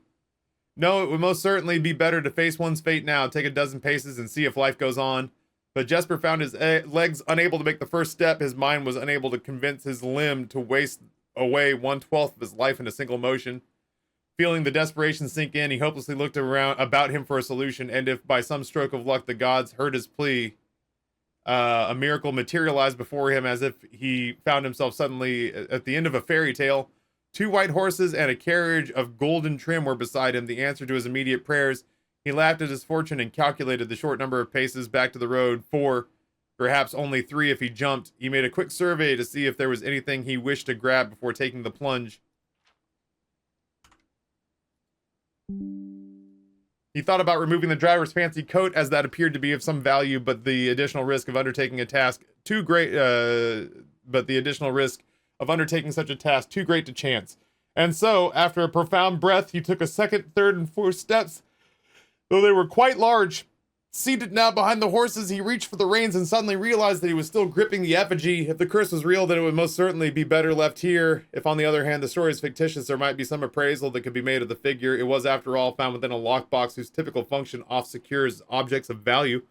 A: No, it would most certainly be better to face one's fate now, take a dozen paces and see if life goes on. But Jesper found his legs unable to make the first step. His mind was unable to convince his limb to waste away 1/12 of his life in a single motion. Feeling the desperation sink in, he hopelessly looked around about him for a solution, and if by some stroke of luck the gods heard his plea, a miracle materialized before him as if he found himself suddenly at the end of a fairy tale. 2 white horses and a carriage of golden trim were beside him, the answer to his immediate prayers. He laughed at his fortune and calculated the short number of paces back to the road. 4, perhaps only 3 if he jumped. He made a quick survey to see if there was anything he wished to grab before taking the plunge. He thought about removing the driver's fancy coat, as that appeared to be of some value, but the additional risk of undertaking a task too great. Undertaking such a task too great to chance. And so, after a profound breath, he took a second, third, and fourth steps, though they were quite large. Seated now behind the horses, he reached for the reins and suddenly realized that he was still gripping the effigy. If the curse was real, then it would most certainly be better left here. If, on the other hand, the story is fictitious, there might be some appraisal that could be made of the figure. It was, after all, found within a lockbox whose typical function oft secures objects of value.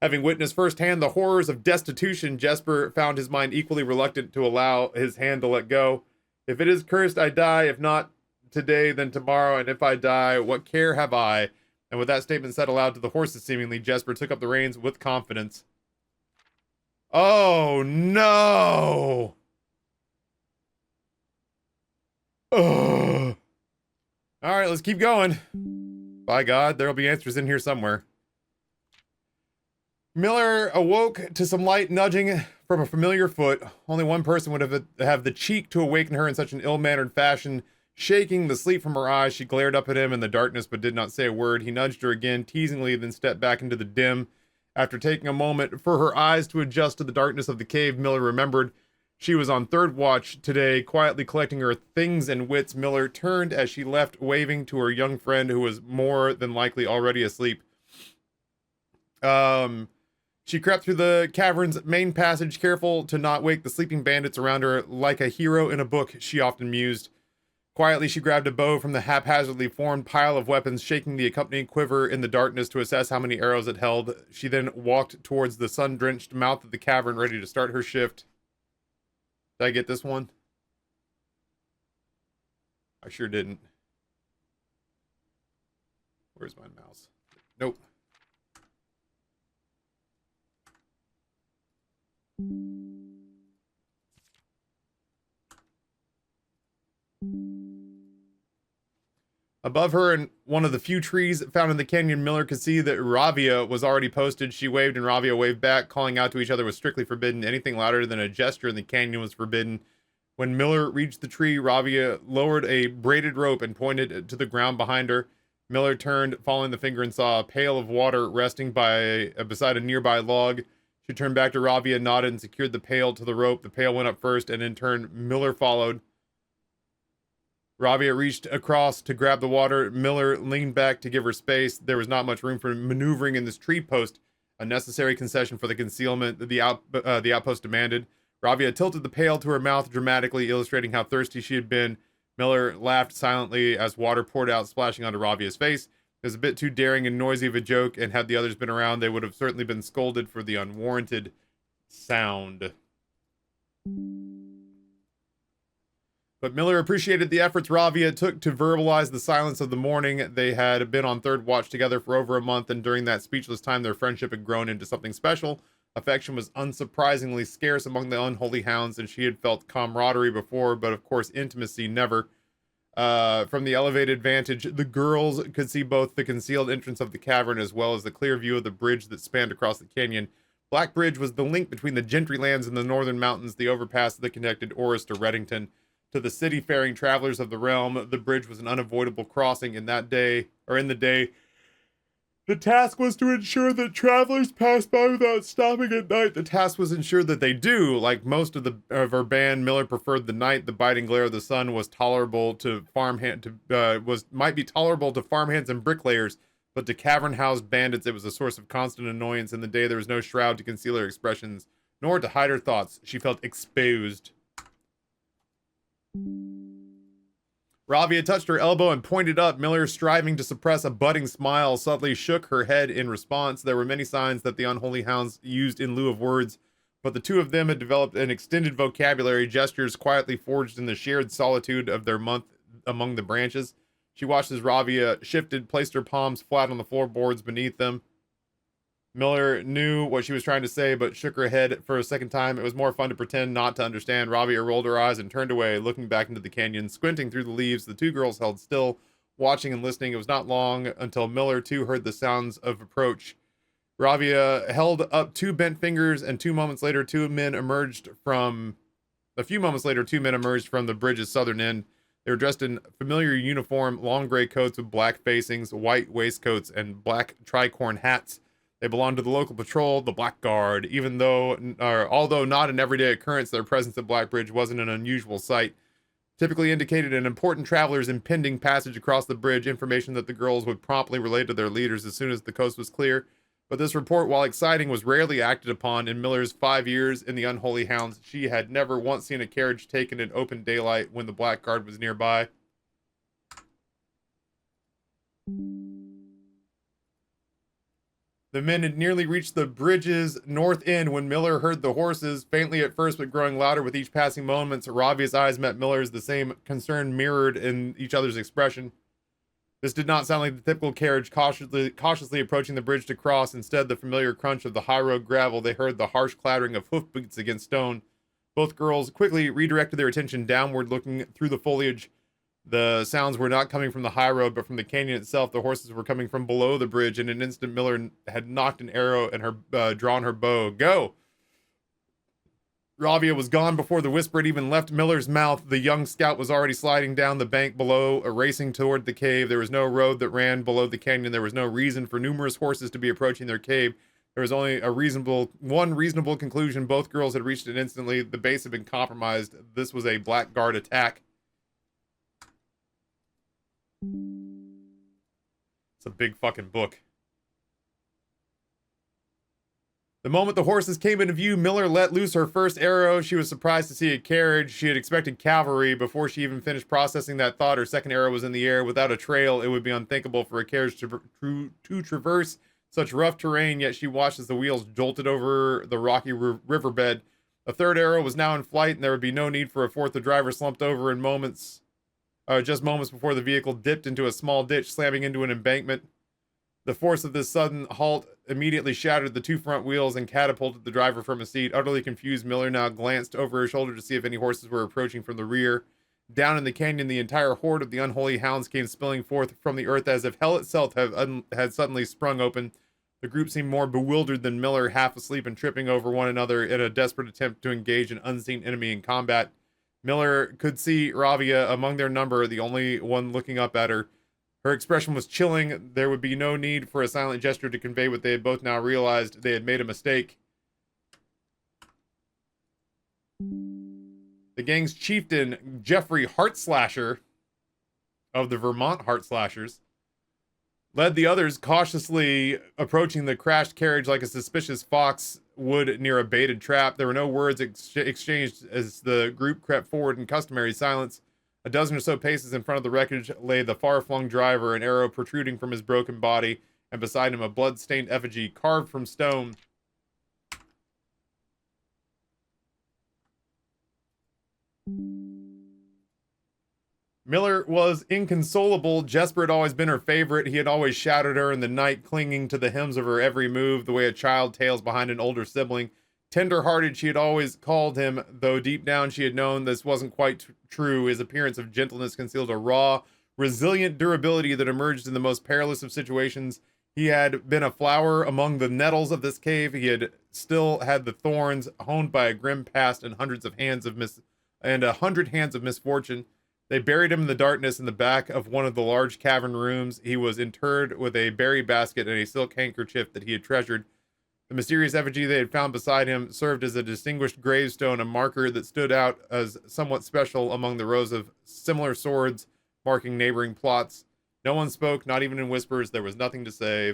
A: Having witnessed firsthand the horrors of destitution, Jesper found his mind equally reluctant to allow his hand to let go. If it is cursed, I die. If not today, then tomorrow. And if I die, what care have I? And with that statement said aloud to the horses, seemingly, Jesper took up the reins with confidence. Oh, no! Ugh. All right, let's keep going. By God, there'll be answers in here somewhere. Miller awoke to some light nudging from a familiar foot. Only one person would have the cheek to awaken her in such an ill-mannered fashion. Shaking the sleep from her eyes, she glared up at him in the darkness but did not say a word. He nudged her again, teasingly, then stepped back into the dim. After taking a moment for her eyes to adjust to the darkness of the cave, Miller remembered she was on third watch today, quietly collecting her things and wits. Miller turned as she left, waving to her young friend who was more than likely already asleep. She crept through the cavern's main passage, careful to not wake the sleeping bandits around her. Like a hero in a book, she often mused. Quietly, she grabbed a bow from the haphazardly formed pile of weapons, shaking the accompanying quiver in the darkness to assess how many arrows it held. She then walked towards the sun-drenched mouth of the cavern, ready to start her shift. Did I get this one? I sure didn't. Where's my mouse? Nope. Above her, in one of the few trees found in the canyon, Miller could see that Ravia was already posted. She waved and Ravia waved back. Calling out to each other was strictly forbidden. Anything louder than a gesture in the canyon was forbidden. When Miller reached the tree, Ravia lowered a braided rope and pointed to the ground behind her. Miller turned, following the finger, and saw a pail of water resting beside a nearby log. She turned back to Ravia, nodded, and secured the pail to the rope. The pail went up first, and in turn, Miller followed. Ravia reached across to grab the water. Miller leaned back to give her space. There was not much room for maneuvering in this tree post, a necessary concession for the concealment that the outpost demanded. Ravia tilted the pail to her mouth, dramatically illustrating how thirsty she had been. Miller laughed silently as water poured out, splashing onto Ravia's face. It was a bit too daring and noisy of a joke, and had the others been around, they would have certainly been scolded for the unwarranted sound. But Miller appreciated the efforts Ravia took to verbalize the silence of the morning. They had been on third watch together for over a month, and during that speechless time, their friendship had grown into something special. Affection was unsurprisingly scarce among the unholy hounds, and she had felt camaraderie before, but of course intimacy never. From the elevated vantage, the girls could see both the concealed entrance of the cavern as well as the clear view of the bridge that spanned across the canyon. Black Bridge was the link between the gentry lands and the northern mountains, the overpass that connected Orris to Reddington. To the city-faring travelers of the realm, the bridge was an unavoidable crossing in the day. The task was to ensure that travelers passed by without stopping at night. The task was ensured that they do. Like most of her band, Miller preferred the night. The biting glare of the sun was tolerable to might be tolerable to farmhands and bricklayers, but to cavern-housed bandits, it was a source of constant annoyance. In the day, there was no shroud to conceal her expressions, nor to hide her thoughts. She felt exposed. Ravia touched her elbow and pointed up. Miller, striving to suppress a budding smile, subtly shook her head in response. There were many signs that the unholy hounds used in lieu of words, but the two of them had developed an extended vocabulary, gestures quietly forged in the shared solitude of their month among the branches. She watched as Ravia shifted, placed her palms flat on the floorboards beneath them. Miller knew what she was trying to say, but shook her head for a second time. It was more fun to pretend not to understand. Ravia rolled her eyes and turned away, looking back into the canyon. Squinting through the leaves, the two girls held still, watching and listening. It was not long until Miller, too, heard the sounds of approach. Ravia held up two bent fingers, and a few moments later, two men emerged from the bridge's southern end. They were dressed in familiar uniform, long gray coats with black facings, white waistcoats, and black tricorn hats. They belonged to the local patrol, the Black Guard. Although not an everyday occurrence, their presence at Black Bridge wasn't an unusual sight. Typically indicated an important traveler's impending passage across the bridge, information that the girls would promptly relay to their leaders as soon as the coast was clear. But this report, while exciting, was rarely acted upon. In Miller's 5 years in the Unholy Hounds, she had never once seen a carriage taken in open daylight when the Black Guard was nearby. The men had nearly reached the bridge's north end when Miller heard the horses, faintly at first but growing louder with each passing moment. Ravia's eyes met Miller's, the same concern mirrored in each other's expression. This did not sound like the typical carriage cautiously approaching the bridge to cross. Instead, the familiar crunch of the high road gravel, they heard the harsh clattering of hoofbeats against stone. Both girls quickly redirected their attention downward, looking through the foliage. The sounds were not coming from the high road, but from the canyon itself. The horses were coming from below the bridge. In an instant, Miller had knocked an arrow and drawn her bow. Go! Ravia was gone before the whisper had even left Miller's mouth. The young scout was already sliding down the bank below, racing toward the cave. There was no road that ran below the canyon. There was no reason for numerous horses to be approaching their cave. There was only one reasonable conclusion. Both girls had reached it instantly. The base had been compromised. This was a blackguard attack. It's a big fucking book. The moment the horses came into view, Miller let loose her first arrow. She was surprised to see a carriage. She had expected cavalry. Before she even finished processing that thought, her second arrow was in the air. Without a trail, it would be unthinkable for a carriage to traverse such rough terrain, yet she watched as the wheels jolted over the rocky riverbed. A third arrow was now in flight, and there would be no need for a fourth. The driver slumped over in just moments before the vehicle dipped into a small ditch, slamming into an embankment. The force of this sudden halt immediately shattered the two front wheels and catapulted the driver from his seat. Utterly confused, Miller now glanced over her shoulder to see if any horses were approaching from the rear. Down in the canyon, the entire horde of the unholy hounds came spilling forth from the earth as if hell itself had suddenly sprung open. The group seemed more bewildered than Miller, half asleep and tripping over one another in a desperate attempt to engage an unseen enemy in combat. Miller could see Ravia among their number, the only one looking up at her. Her expression was chilling. There would be no need for a silent gesture to convey what they had both now realized. They had made a mistake. The gang's chieftain, Jeffrey Heartslasher, of the Vermont Heartslashers, led the others, cautiously approaching the crashed carriage like a suspicious fox would near a baited trap. There were no words exchanged as the group crept forward in customary silence. A dozen or so paces in front of the wreckage lay the far-flung driver, an arrow protruding from his broken body, and beside him a blood-stained effigy carved from stone. Miller was inconsolable. Jesper had always been her favorite. He had always shadowed her in the night, clinging to the hems of her every move, the way a child tails behind an older sibling. Tender-hearted, she had always called him, though deep down she had known this wasn't quite true. His appearance of gentleness concealed a raw, resilient durability that emerged in the most perilous of situations. He had been a flower among the nettles of this cave. He had still had the thorns, honed by a grim past and a hundred hands of misfortune. They buried him in the darkness in the back of one of the large cavern rooms. He was interred with a berry basket and a silk handkerchief that he had treasured. The mysterious effigy they had found beside him served as a distinguished gravestone, a marker that stood out as somewhat special among the rows of similar swords marking neighboring plots. No one spoke, not even in whispers. There was nothing to say.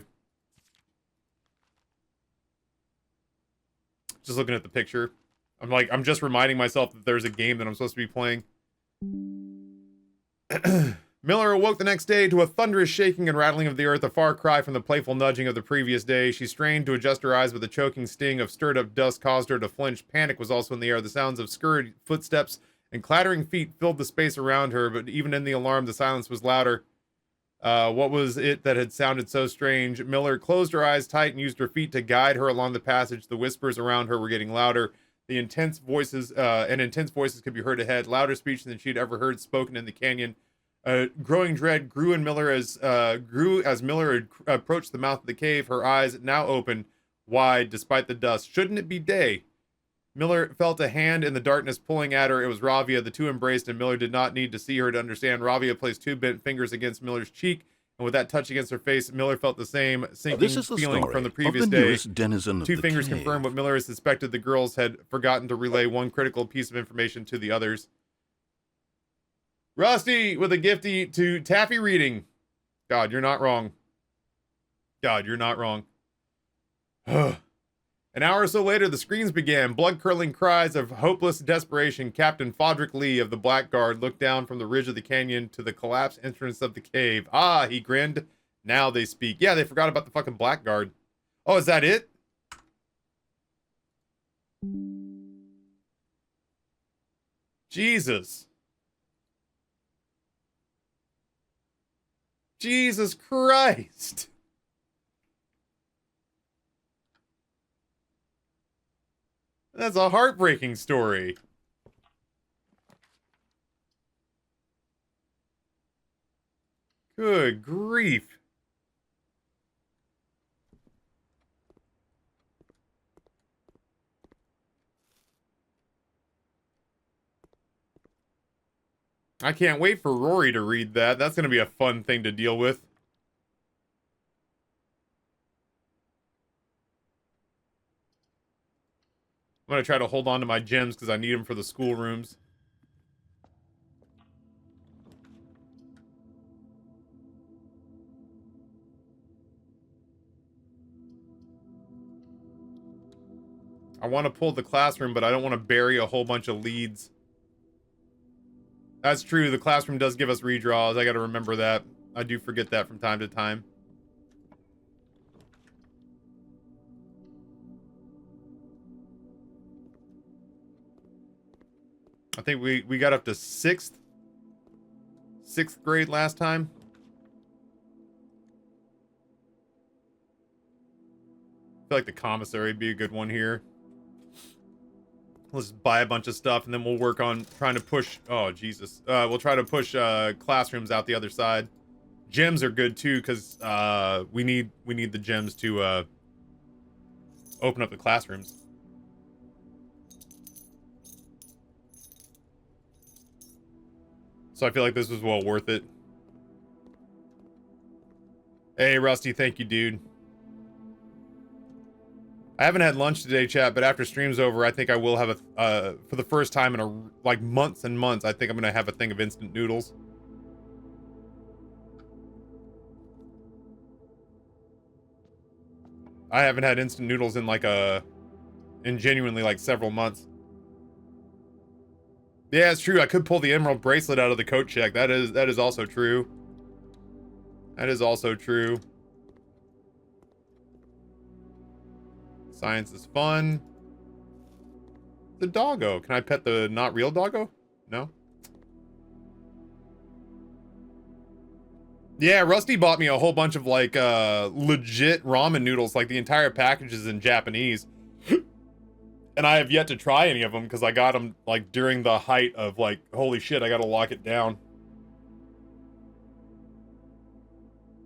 A: Just looking at the picture. I'm just reminding myself that there's a game that I'm supposed to be playing. Miller awoke the next day to a thunderous shaking and rattling of the earth, a far cry from the playful nudging of the previous day. She strained to adjust her eyes, but the choking sting of stirred-up dust caused her to flinch. Panic was also in the air. The sounds of scurried footsteps and clattering feet filled the space around her, but even in the alarm, the silence was louder. What was it that had sounded so strange? Miller closed her eyes tight and used her feet to guide her along the passage. The whispers around her were getting louder. Intense voices could be heard ahead, louder speech than she'd ever heard spoken in the canyon. Growing dread grew as Miller approached the mouth of the cave, her eyes now open wide despite the dust. Shouldn't it be day? Miller felt a hand in the darkness pulling at her. It was Ravia. The two embraced, and Miller did not need to see her to understand. Ravia placed two bent fingers against Miller's cheek, and with that touch against her face, Miller felt the same sinking feeling from the previous day. Two fingers confirmed what Miller had suspected. The girls had forgotten to relay one critical piece of information to the others. Rusty with a gifty to Taffy reading. God, you're not wrong. God, you're not wrong. An hour or so later, the screams began. Blood-curdling cries of hopeless desperation. Captain Fodrick Lee of the Blackguard looked down from the ridge of the canyon to the collapsed entrance of the cave. Ah, he grinned. Now they speak. Yeah, they forgot about the fucking Blackguard. Oh, is that it? Jesus. Jesus Christ. That's a heartbreaking story. Good grief. I can't wait for Rory to read that. That's going to be a fun thing to deal with. I'm going to try to hold on to my gems because I need them for the schoolrooms. I want to pull the classroom, but I don't want to bury a whole bunch of leads. That's true. The classroom does give us redraws. I got to remember that. I do forget that from time to time. I think we got up to sixth grade last time. I feel like the commissary would be a good one here. Let's just buy a bunch of stuff and then we'll work on trying to push. Oh, Jesus. We'll try to push classrooms out the other side. Gems are good too because we need the gems to open up the classrooms. So I feel like this was well worth it. Hey, Rusty, thank you, dude. I haven't had lunch today, chat, but after stream's over, I think I will have a, for the first time in like months and months, I think I'm gonna have a thing of instant noodles. I haven't had instant noodles in like in genuinely like several months. Yeah, it's true. I could pull the emerald bracelet out of the coat check. That is also true. That is also true. Science is fun. The doggo. Can I pet the not real doggo? No. Yeah, Rusty bought me a whole bunch of like legit ramen noodles. Like the entire package is in Japanese. And I have yet to try any of them because I got them like during the height of like, holy shit, I gotta lock it down.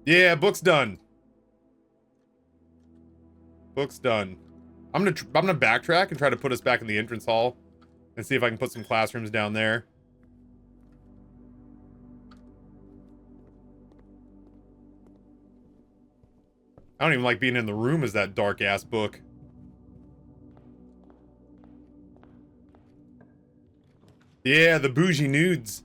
A: Yeah, book's done. Book's done. I'm gonna backtrack and try to put us back in the entrance hall and see if I can put some classrooms down there. I don't even like being in the room as that dark ass book. Yeah, the bougie nudes.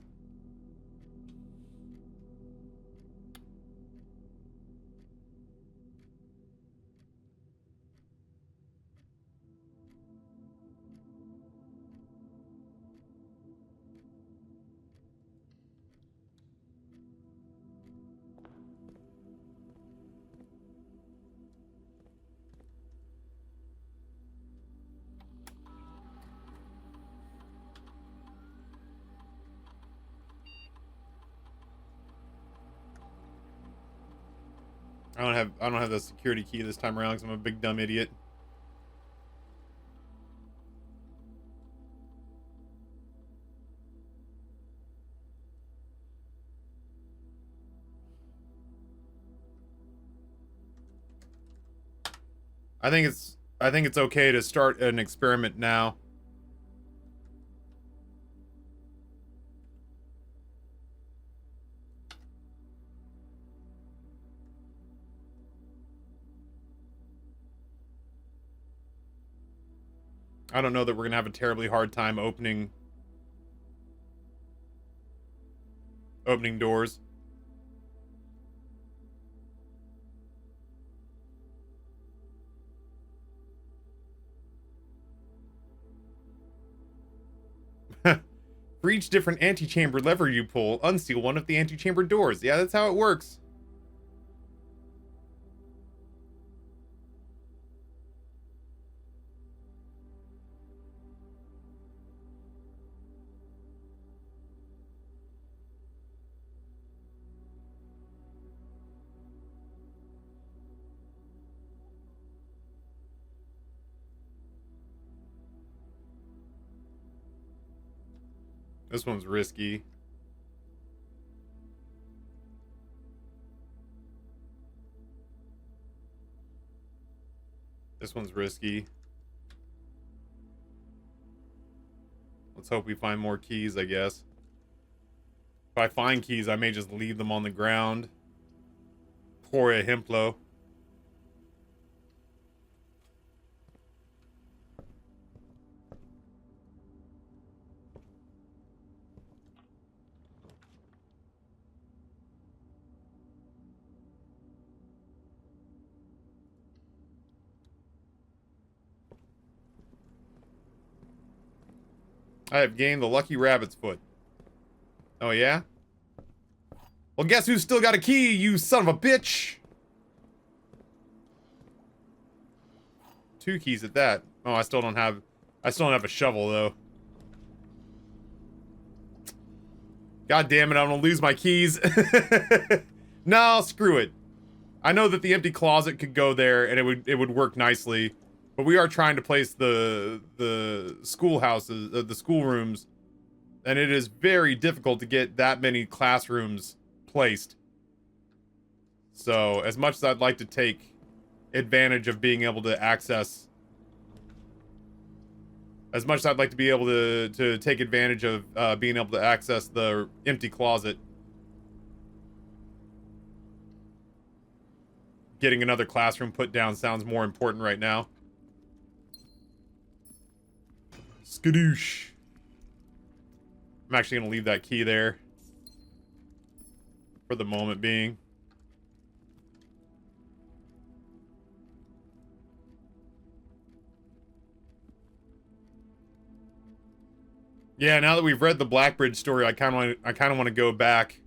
A: I don't have the security key this time around because I'm a big dumb idiot. I think it's okay to start an experiment now. I don't know that we're gonna have a terribly hard time opening doors. For each different antechamber lever you pull, unseal one of the antechamber doors. Yeah, that's how it works. This one's risky. This one's risky. Let's hope we find more keys, I guess. I find keys, I may just leave them on the ground. Poor ejemplo. I have gained the lucky rabbit's foot. Oh, yeah? Well, guess who's still got a key, you son of a bitch? 2 keys at that. Oh, I still don't have a shovel, though. God damn it, I'm gonna lose my keys. No, screw it. I know that the empty closet could go there and it would work nicely. But we are trying to place the schoolhouses, the schoolrooms, and it is very difficult to get that many classrooms placed. So, as much as I'd like to take advantage of being able to access, as much as I'd like to be able to take advantage of being able to access the empty closet, getting another classroom put down sounds more important right now. Skadoosh. I'm actually going to leave that key there for the moment being. Yeah, now that we've read the Blackbridge story, I kind of want to go back.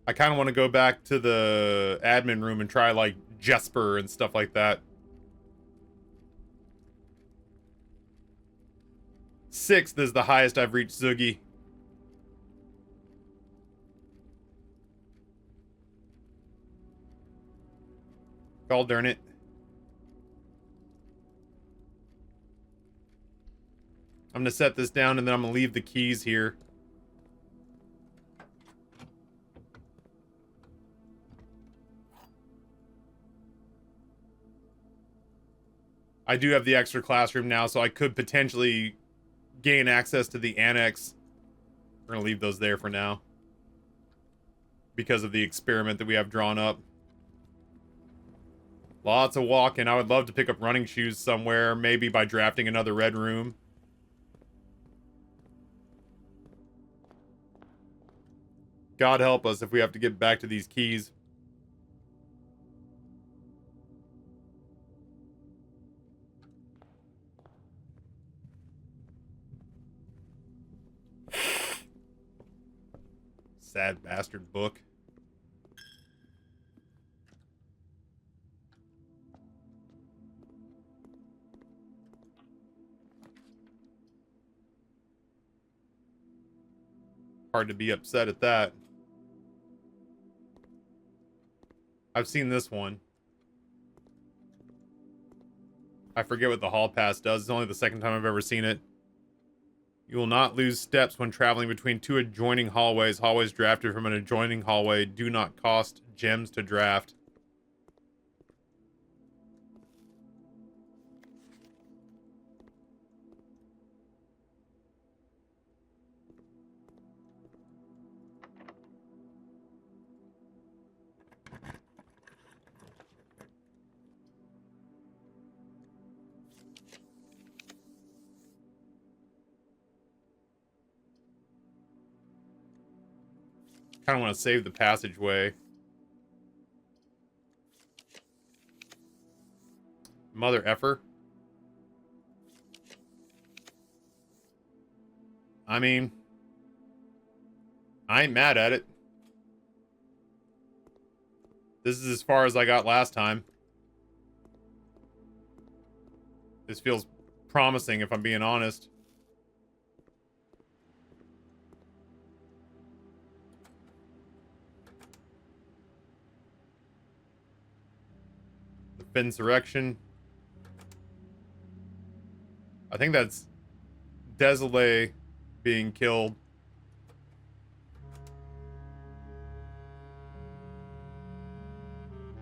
A: I kind of want to go back to the admin room and try, like, Jesper and stuff like that. 6th is the highest I've reached Zoogie. God darn it. I'm gonna set this down and then I'm gonna leave the keys here. I do have the extra classroom now, so I could potentially gain access to the annex. We're gonna leave those there for now, because of the experiment that we have drawn up. Lots of walking. I would love to pick up running shoes somewhere, maybe by drafting another red room. God help us if we have to get back to these keys. Sad bastard book. Hard to be upset at that. I've seen this one. I forget what the hall pass does. It's only the second time I've ever seen it. You will not lose steps when traveling between 2 adjoining hallways. Hallways drafted from an adjoining hallway do not cost gems to draft. Kind of want to save the passageway. Mother effer. I mean, I ain't mad at it. This is as far as I got last time. This feels promising, if I'm being honest. The Finsurrection. I think that's Desolé being killed.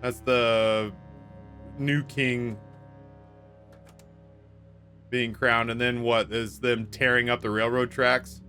A: That's the new king being crowned, and then what is them tearing up the railroad tracks?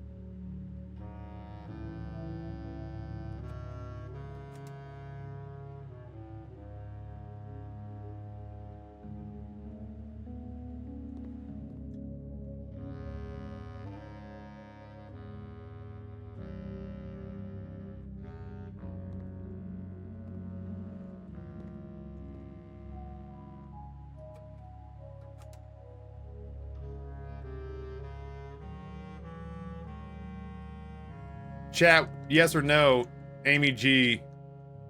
A: Chat, yes or no, Amy G,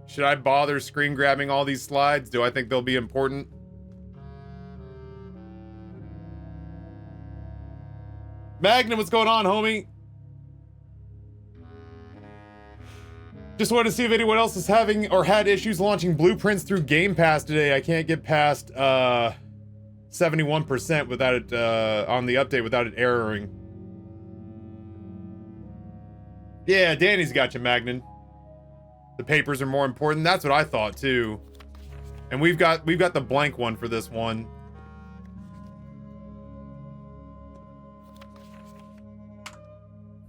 A: should I bother screen grabbing all these slides? Do I think they'll be important? Magnum, what's going on, homie? Just wanted to see if anyone else is having or had issues launching blueprints through Game Pass today. I can't get past 71% without it on the update without it erroring. Yeah, Danny's got you, Magnan. The papers are more important. That's what I thought too. And we've got the blank one for this one.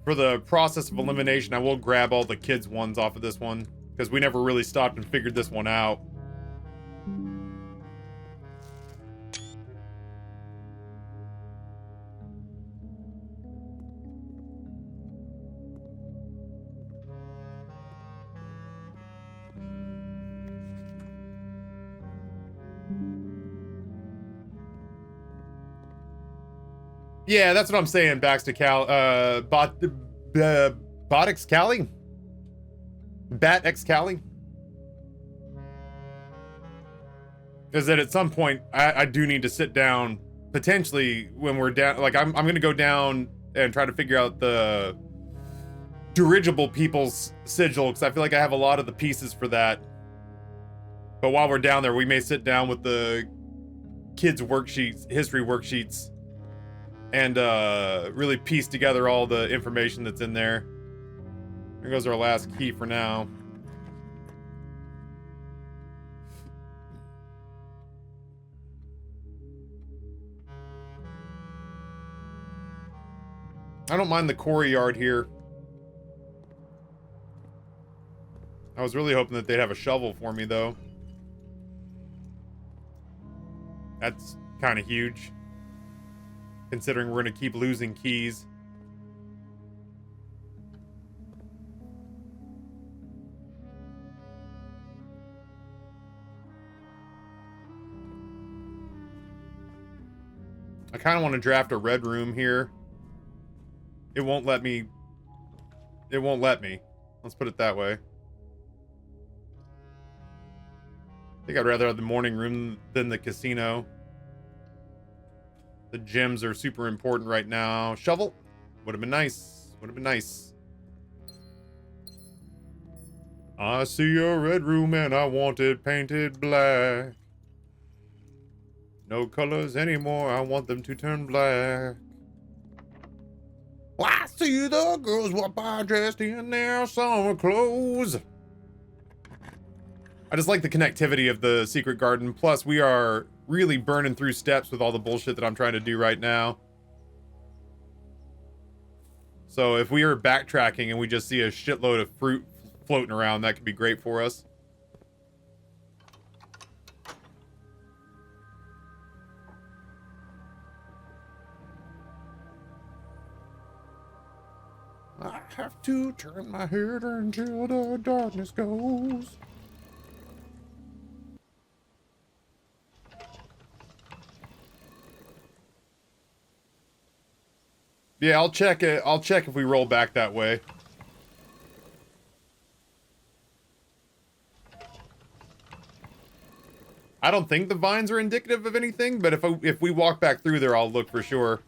A: For the process of elimination, I will grab all the kids' ones off of this one, because we never really stopped and figured this one out. Yeah, that's what I'm saying, Baxter Cal, Botix Cali? Bat X Cali? Is that at some point, I do need to sit down, potentially, when we're down, like, I'm gonna go down and try to figure out the dirigible people's sigil, because I feel like I have a lot of the pieces for that. But while we're down there, we may sit down with the kids' worksheets, history worksheets, and really piece together all the information that's in there. Here goes our last key for now. I don't mind the quarry yard here. I was really hoping that they'd have a shovel for me, though. That's kind of huge, considering we're going to keep losing keys. I kind of want to draft a red room here. It won't let me. It won't let me. Let's put it that way. I think I'd rather have the morning room than the casino. The gyms are super important right now. Shovel? Would have been nice. Would have been nice. I see a red room and I want it painted black. No colors anymore, I want them to turn black. Well, I see the girls walk by dressed in their summer clothes. I just like the connectivity of the secret garden. Plus, we are really burning through steps with all the bullshit that I'm trying to do right now. So if we are backtracking and we just see a shitload of fruit floating around, that could be great for us. I have to turn my head until the darkness goes. Yeah, I'll check it. I'll check if we roll back that way. I don't think the vines are indicative of anything, but if we walk back through there, I'll look for sure.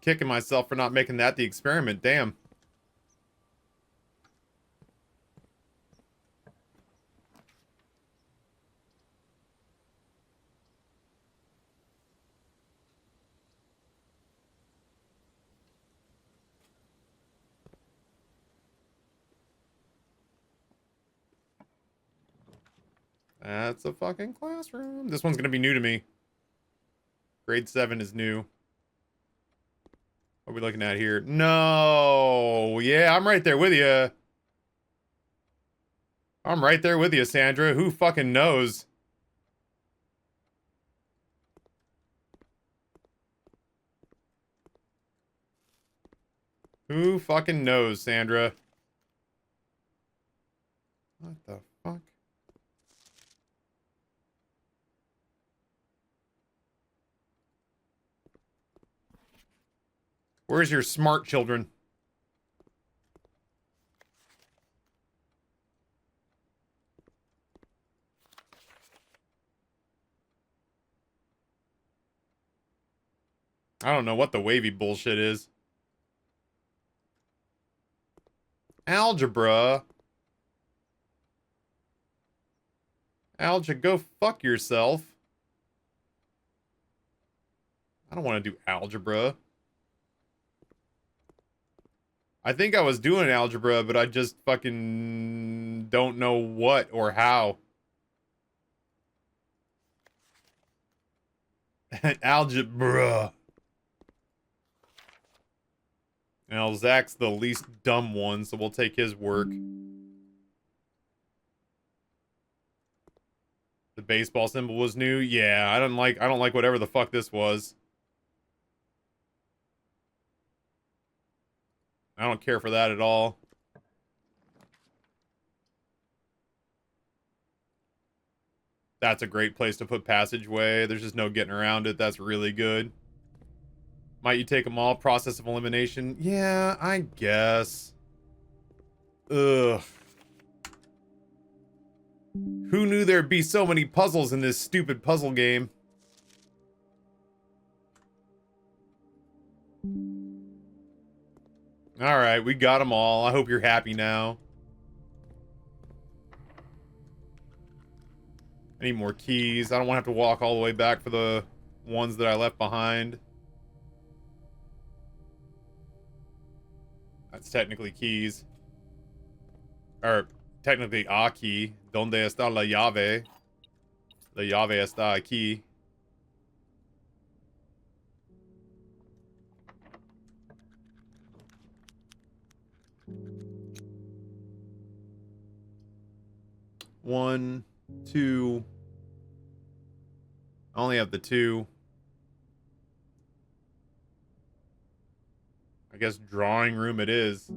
A: Kicking myself for not making that the experiment. Damn. That's a fucking classroom. This one's gonna be new to me. Grade 7 is new. What are we looking at here? No! Yeah, I'm right there with you. I'm right there with you, Sandra. Who fucking knows? Who fucking knows, Sandra? What the fuck? Where's your smart children? I don't know what the wavy bullshit is. Algebra. Algebra, go fuck yourself. I don't want to do algebra. I think I was doing algebra, but I just fucking don't know what or how. Algebra. Now, Zach's the least dumb one, so we'll take his work. The baseball symbol was new. Yeah, I don't like whatever the fuck this was. I don't care for that at all. That's a great place to put passageway. There's just no getting around it. That's really good. Might you take them all? Process of elimination? Yeah, I guess. Ugh. Who knew there'd be so many puzzles in this stupid puzzle game? Alright, we got them all. I hope you're happy now. I need more keys. I don't want to have to walk all the way back for the ones that I left behind. That's technically keys. Or, technically a key. ¿Dónde está la llave? La llave está aquí. One, two. I only have the two. I guess drawing room it is.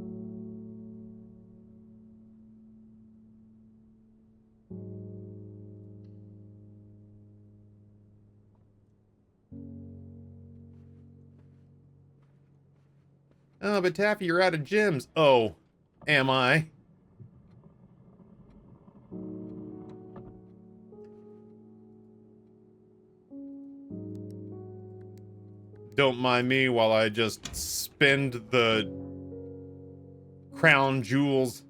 A: Oh, but Taffy, you're out of gems. Oh, am I? Don't mind me while I just spend the crown jewels.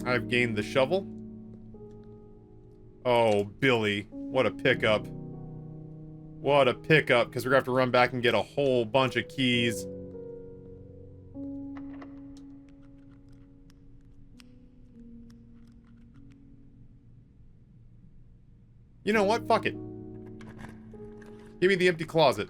A: I've gained the shovel. Oh, Billy. What a pickup. What a pickup, because we're going to have to run back and get a whole bunch of keys. You know what? Fuck it. Give me the empty closet.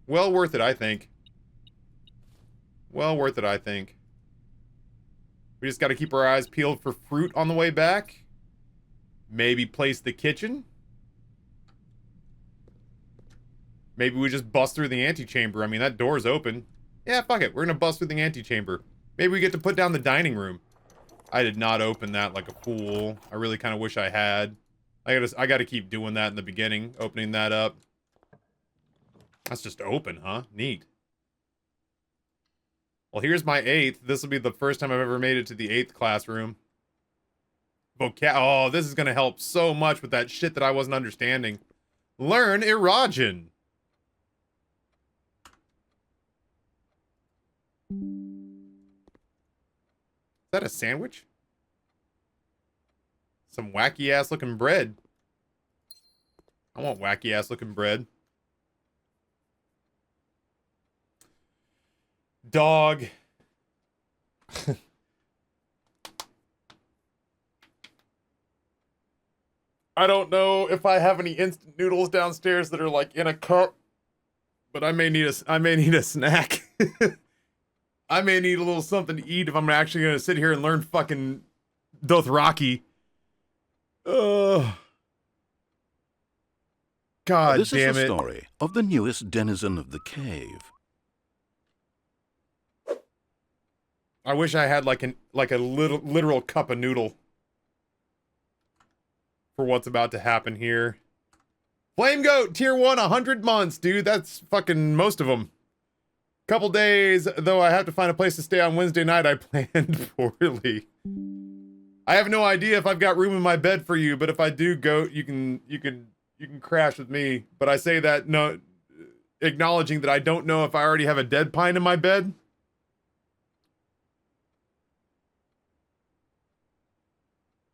A: Well worth it, I think. Well worth it, I think. We just got to keep our eyes peeled for fruit on the way back. Maybe place the kitchen. Maybe we just bust through the antechamber. I mean, that door's open. Yeah, fuck it. We're going to bust through the antechamber. Maybe we get to put down the dining room. I did not open that like a fool. I really kind of wish I had. I gotta keep doing that in the beginning, opening that up. That's just open, huh? Neat. Well, here's my 8th. This will be the first time I've ever made it to the 8th classroom. Oh, this is gonna help so much with that shit that I wasn't understanding. Learn erogen. Is that a sandwich? Some wacky ass looking bread. I want wacky ass looking bread. Dog. I don't know if I have any instant noodles downstairs that are like in a cup, but I may need a snack. I may need a little something to eat if I'm actually gonna sit here and learn fucking Dothraki. Ugh. God
B: This
A: damn
B: is the
A: it.
B: story of the newest denizen of the cave.
A: I wish I had like a literal cup of noodle for what's about to happen here. Flame Goat, tier 1, 100 months, dude. That's fucking most of them. Couple days, though I have to find a place to stay on Wednesday night. I planned poorly. I have no idea if I've got room in my bed for you, but if I do, Goat, you can crash with me. But I say that no, acknowledging that I don't know if I already have a dead pine in my bed.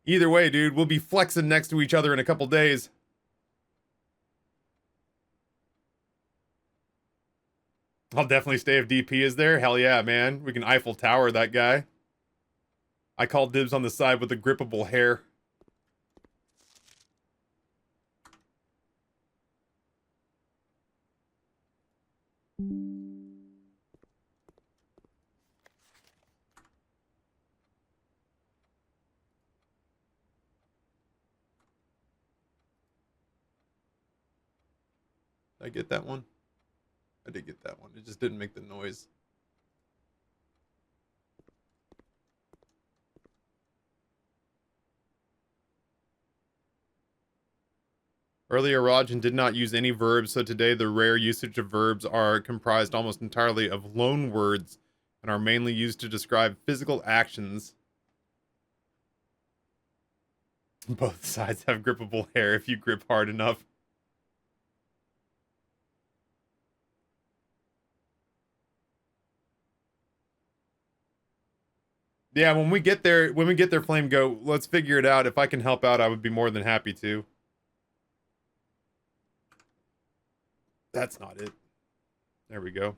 A: Either way, dude, we'll be flexing next to each other in a couple days. I'll definitely stay if DP is there. Hell yeah, man. We can Eiffel Tower that guy. I call dibs on the side with the grippable hair. Did I get that one? I did get that one. It just didn't make the noise. Earlier, Rajan did not use any verbs, so today the rare usage of verbs are comprised almost entirely of loan words and are mainly used to describe physical actions. Both sides have grippable hair if you grip hard enough. Yeah, when we get there, Flame Goat, let's figure it out. If I can help out, I would be more than happy to. That's not it. There we go.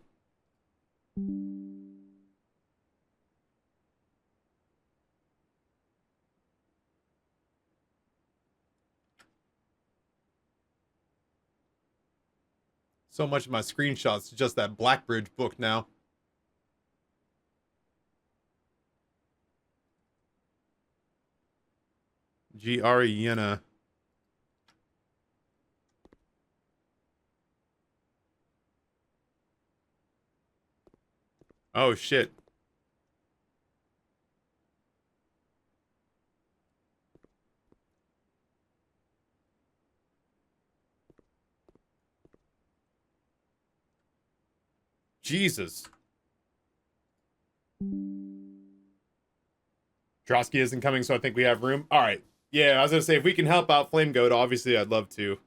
A: So much of my screenshots to just that Blackbridge book now. G-R-E-N-A. Oh, shit. Jesus. Drosky isn't coming, so I think we have room. All right. Yeah, I was going to say, if we can help out Flame Goat, obviously I'd love to.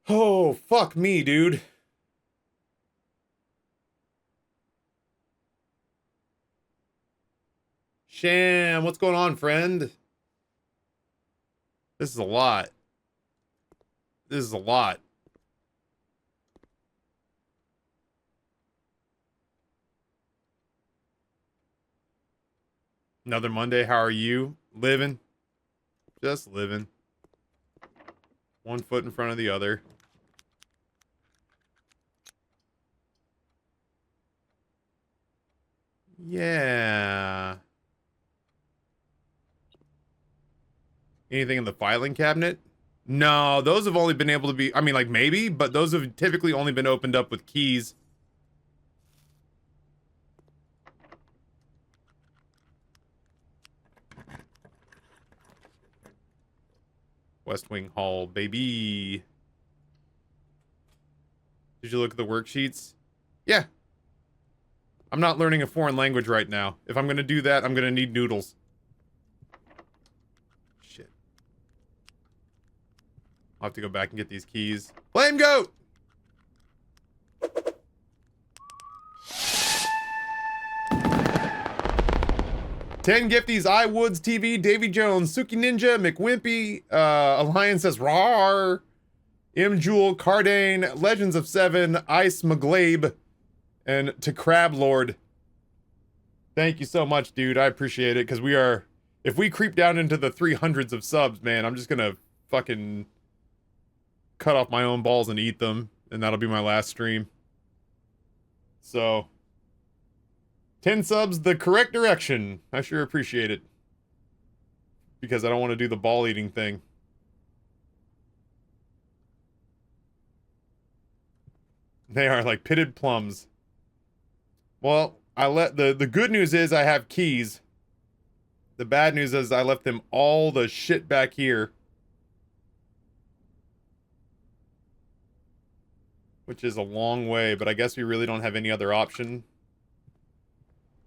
A: Oh, fuck me, dude. Sham, what's going on, friend? This is a lot. This is a lot. Another Monday, how are you? Living. Just living. One foot in front of the other. Yeah. Anything in the filing cabinet? No, those have only been able to be, I mean, like, maybe, but those have typically only been opened up with keys. West Wing Hall, baby. Did you look at the worksheets? Yeah. I'm not learning a foreign language right now. If I'm gonna do that, I'm gonna need noodles. Shit. I'll have to go back and get these keys. Flame goat! 10 gifties, I Woods TV, Davy Jones, Suki Ninja, McWimpy, Alliance says Rawr, M Jewel, Cardane, Legends of Seven, Ice McGlabe, and to Crab Lord. Thank you so much, dude. I appreciate it, because we are, if we creep down into the 300s of subs, man, I'm just gonna fucking cut off my own balls and eat them, and that'll be my last stream. So 10 subs, the correct direction. I sure appreciate it. Because I don't want to do the ball eating thing. They are like pitted plums. Well, the good news is I have keys. The bad news is I left them all the shit back here. Which is a long way, but I guess we really don't have any other option.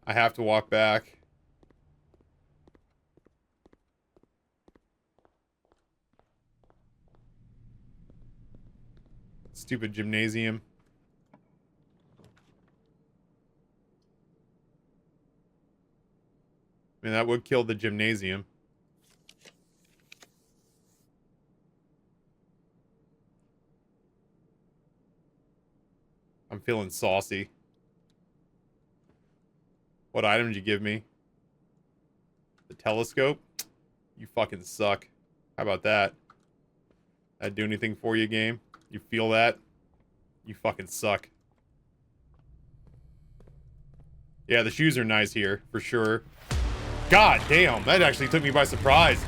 A: I have to walk back. Stupid gymnasium. I mean, that would kill the gymnasium. I'm feeling saucy. What item did you give me? The telescope? You fucking suck. How about that? That do anything for you, game? You feel that? You fucking suck. Yeah, the shoes are nice here, for sure. God damn, that actually took me by surprise.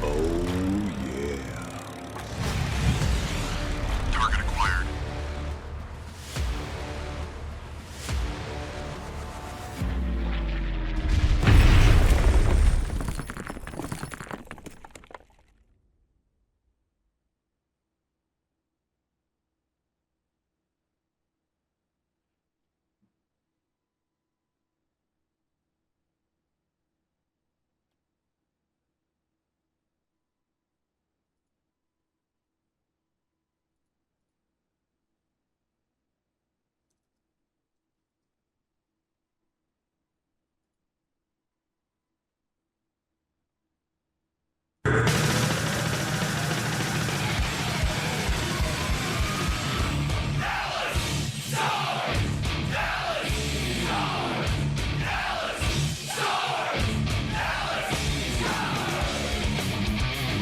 B: Oh, yeah.
D: Target acquired.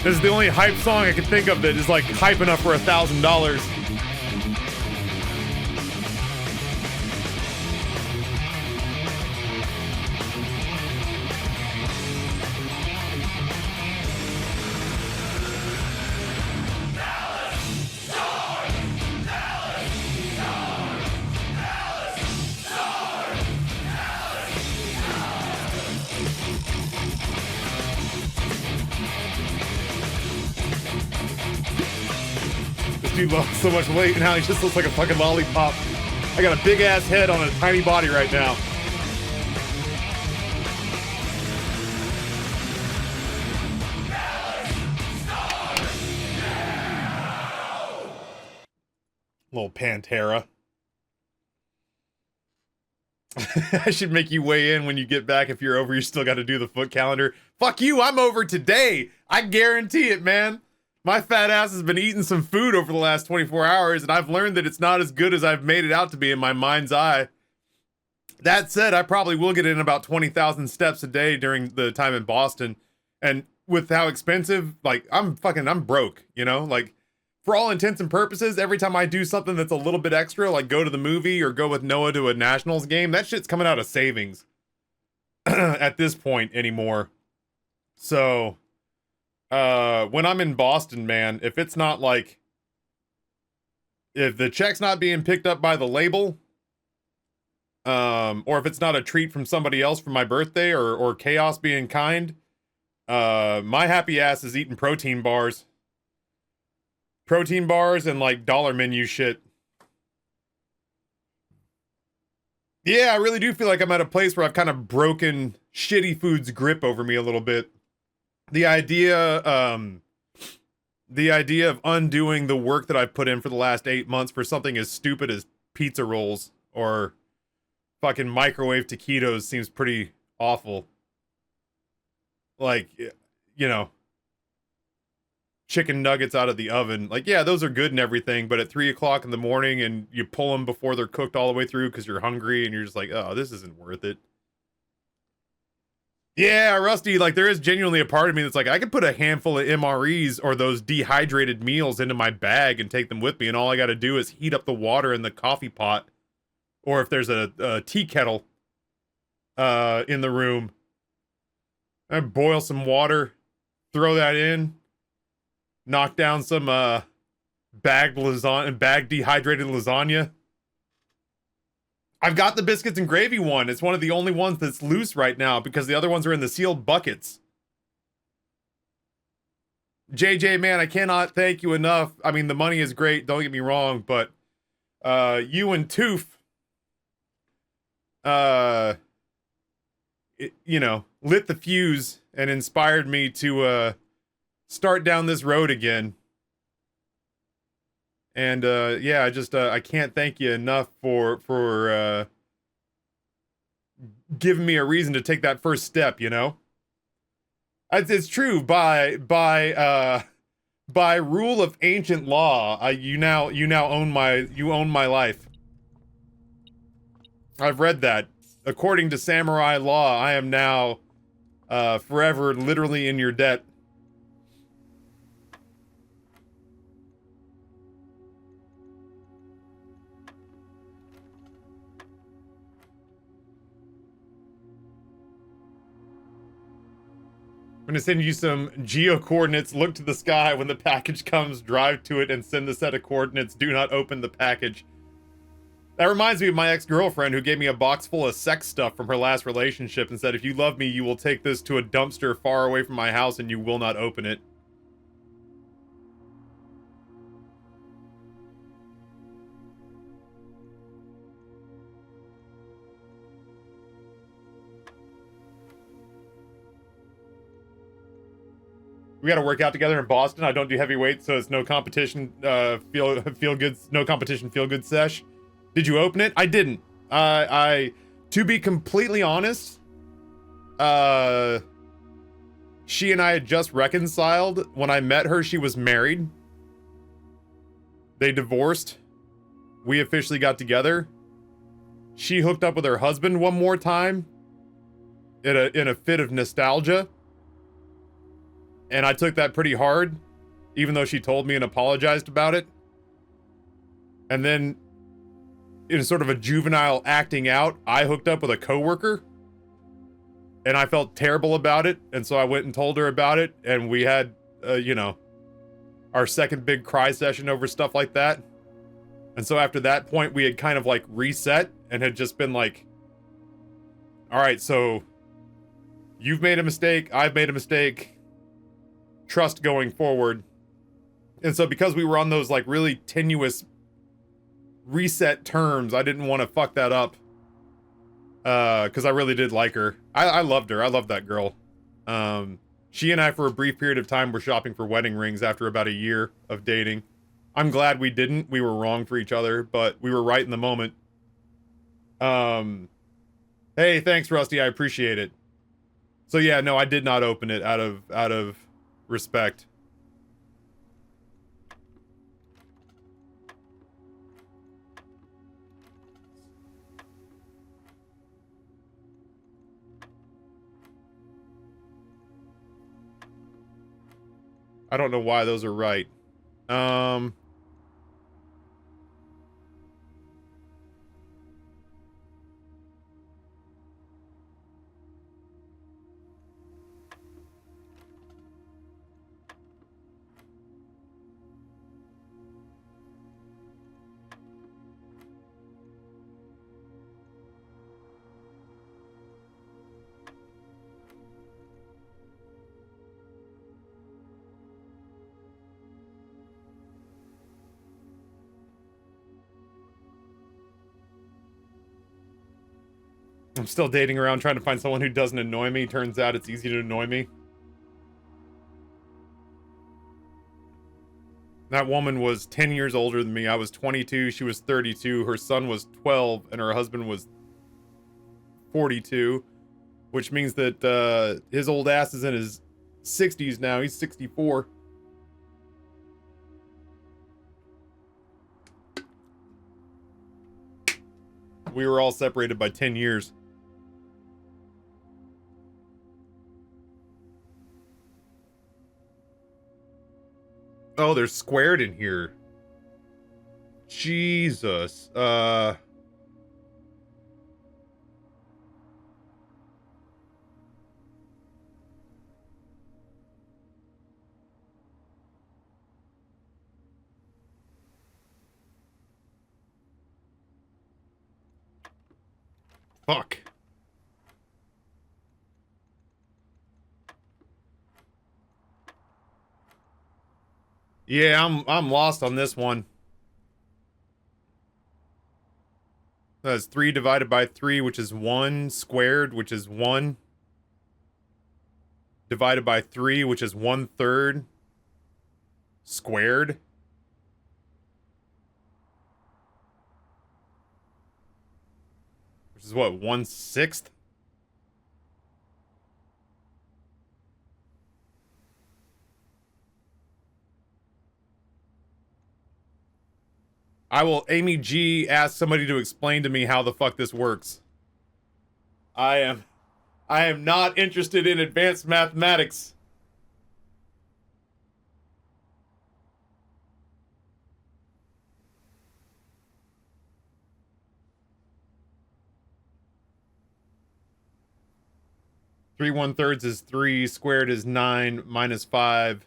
A: This is the only hype song I can think of that is like hype enough for $1,000. Dude lost so much weight now he just looks like a fucking lollipop. I got a big ass head on a tiny body right now. Little Pantera. I should make you weigh in when you get back. If you're over, you still got to do the foot calendar. Fuck you, I'm over today. I guarantee it, man. My fat ass has been eating some food over the last 24 hours, and I've learned that it's not as good as I've made it out to be in my mind's eye. That said, I probably will get in about 20,000 steps a day during the time in Boston. And with how expensive, like, I'm broke, you know? Like, for all intents and purposes, every time I do something that's a little bit extra, like go to the movie or go with Noah to a Nationals game, that shit's coming out of savings at this point anymore. So... when I'm in Boston, man, if it's not like, if the check's not being picked up by the label, or if it's not a treat from somebody else for my birthday or chaos being kind, My happy ass is eating protein bars. Protein bars and like dollar menu shit. Yeah, I really do feel like I'm at a place where I've kind of broken shitty food's grip over me a little bit. The idea of undoing the work that I've put in for the last 8 months for something as stupid as pizza rolls or fucking microwave taquitos seems pretty awful. Like, you know, chicken nuggets out of the oven. Like, yeah, those are good and everything, but at 3 o'clock in the morning and you pull them before they're cooked all the way through because you're hungry and you're just like, oh, this isn't worth it. Yeah, Rusty, like there is genuinely a part of me that's like, I could put a handful of MREs or those dehydrated meals into my bag and take them with me, and all I got to do is heat up the water in the coffee pot, or if there's a tea kettle in the room, I boil some water, throw that in, knock down some bagged dehydrated lasagna. I've got the biscuits and gravy one. It's one of the only ones that's loose right now because the other ones are in the sealed buckets. JJ, man, I cannot thank you enough. I mean, the money is great, don't get me wrong, but you and Toof, you know, lit the fuse and inspired me to start down this road again. And yeah, I can't thank you enough for giving me a reason to take that first step, you know? It's true, by rule of ancient law, you now own my life. I've read that. According to samurai law, I am now forever literally in your debt. I'm gonna send you some geo coordinates. Look to the sky when the package comes, drive to it, and send the set of coordinates. Do not open the package. That reminds me of my ex-girlfriend who gave me a box full of sex stuff from her last relationship and said, if you love me, you will take this to a dumpster far away from my house and you will not open it. We got to work out together in Boston. I don't do heavyweight, so it's no competition. Feel good. No competition. Feel good sesh. Did you open it? I didn't. To be completely honest, she and I had just reconciled. When I met her, she was married. They divorced. We officially got together. She hooked up with her husband one more time in a fit of nostalgia. And I took that pretty hard, even though she told me and apologized about it. And then, in sort of a juvenile acting out, I hooked up with a coworker. And I felt terrible about it. And so I went and told her about it. And we had, you know, our second big cry session over stuff like that. And so after that point, we had kind of like reset and had just been like, all right, so you've made a mistake. I've made a mistake. Trust going forward. And so because we were on those like really tenuous reset terms, I didn't want to fuck that up. Because I really did like her. I loved her. I loved that girl. She and I, for a brief period of time, were shopping for wedding rings after about a year of dating. I'm glad we didn't. We were wrong for each other, but we were right in the moment. Hey, thanks, Rusty. I appreciate it. So yeah, no, I did not open it out of respect. I don't know why those are right. I'm still dating around trying to find someone who doesn't annoy me. Turns out it's easy to annoy me. That woman was 10 years older than me. I was 22, she was 32, her son was 12, and her husband was 42, which means that his old ass is in his 60s now. He's 64. We were all separated by 10 years. Oh, they're squared in here. Jesus. Fuck. Yeah, I'm lost on this one. That's 3 divided by 3, which is 1, squared, which is 1, divided by 3, which is 1/3, squared. Which is what, 1/6? I will Amy G ask somebody to explain to me how the fuck this works. I am not interested in advanced mathematics. Three 1/3 is 3, squared is 9, minus 5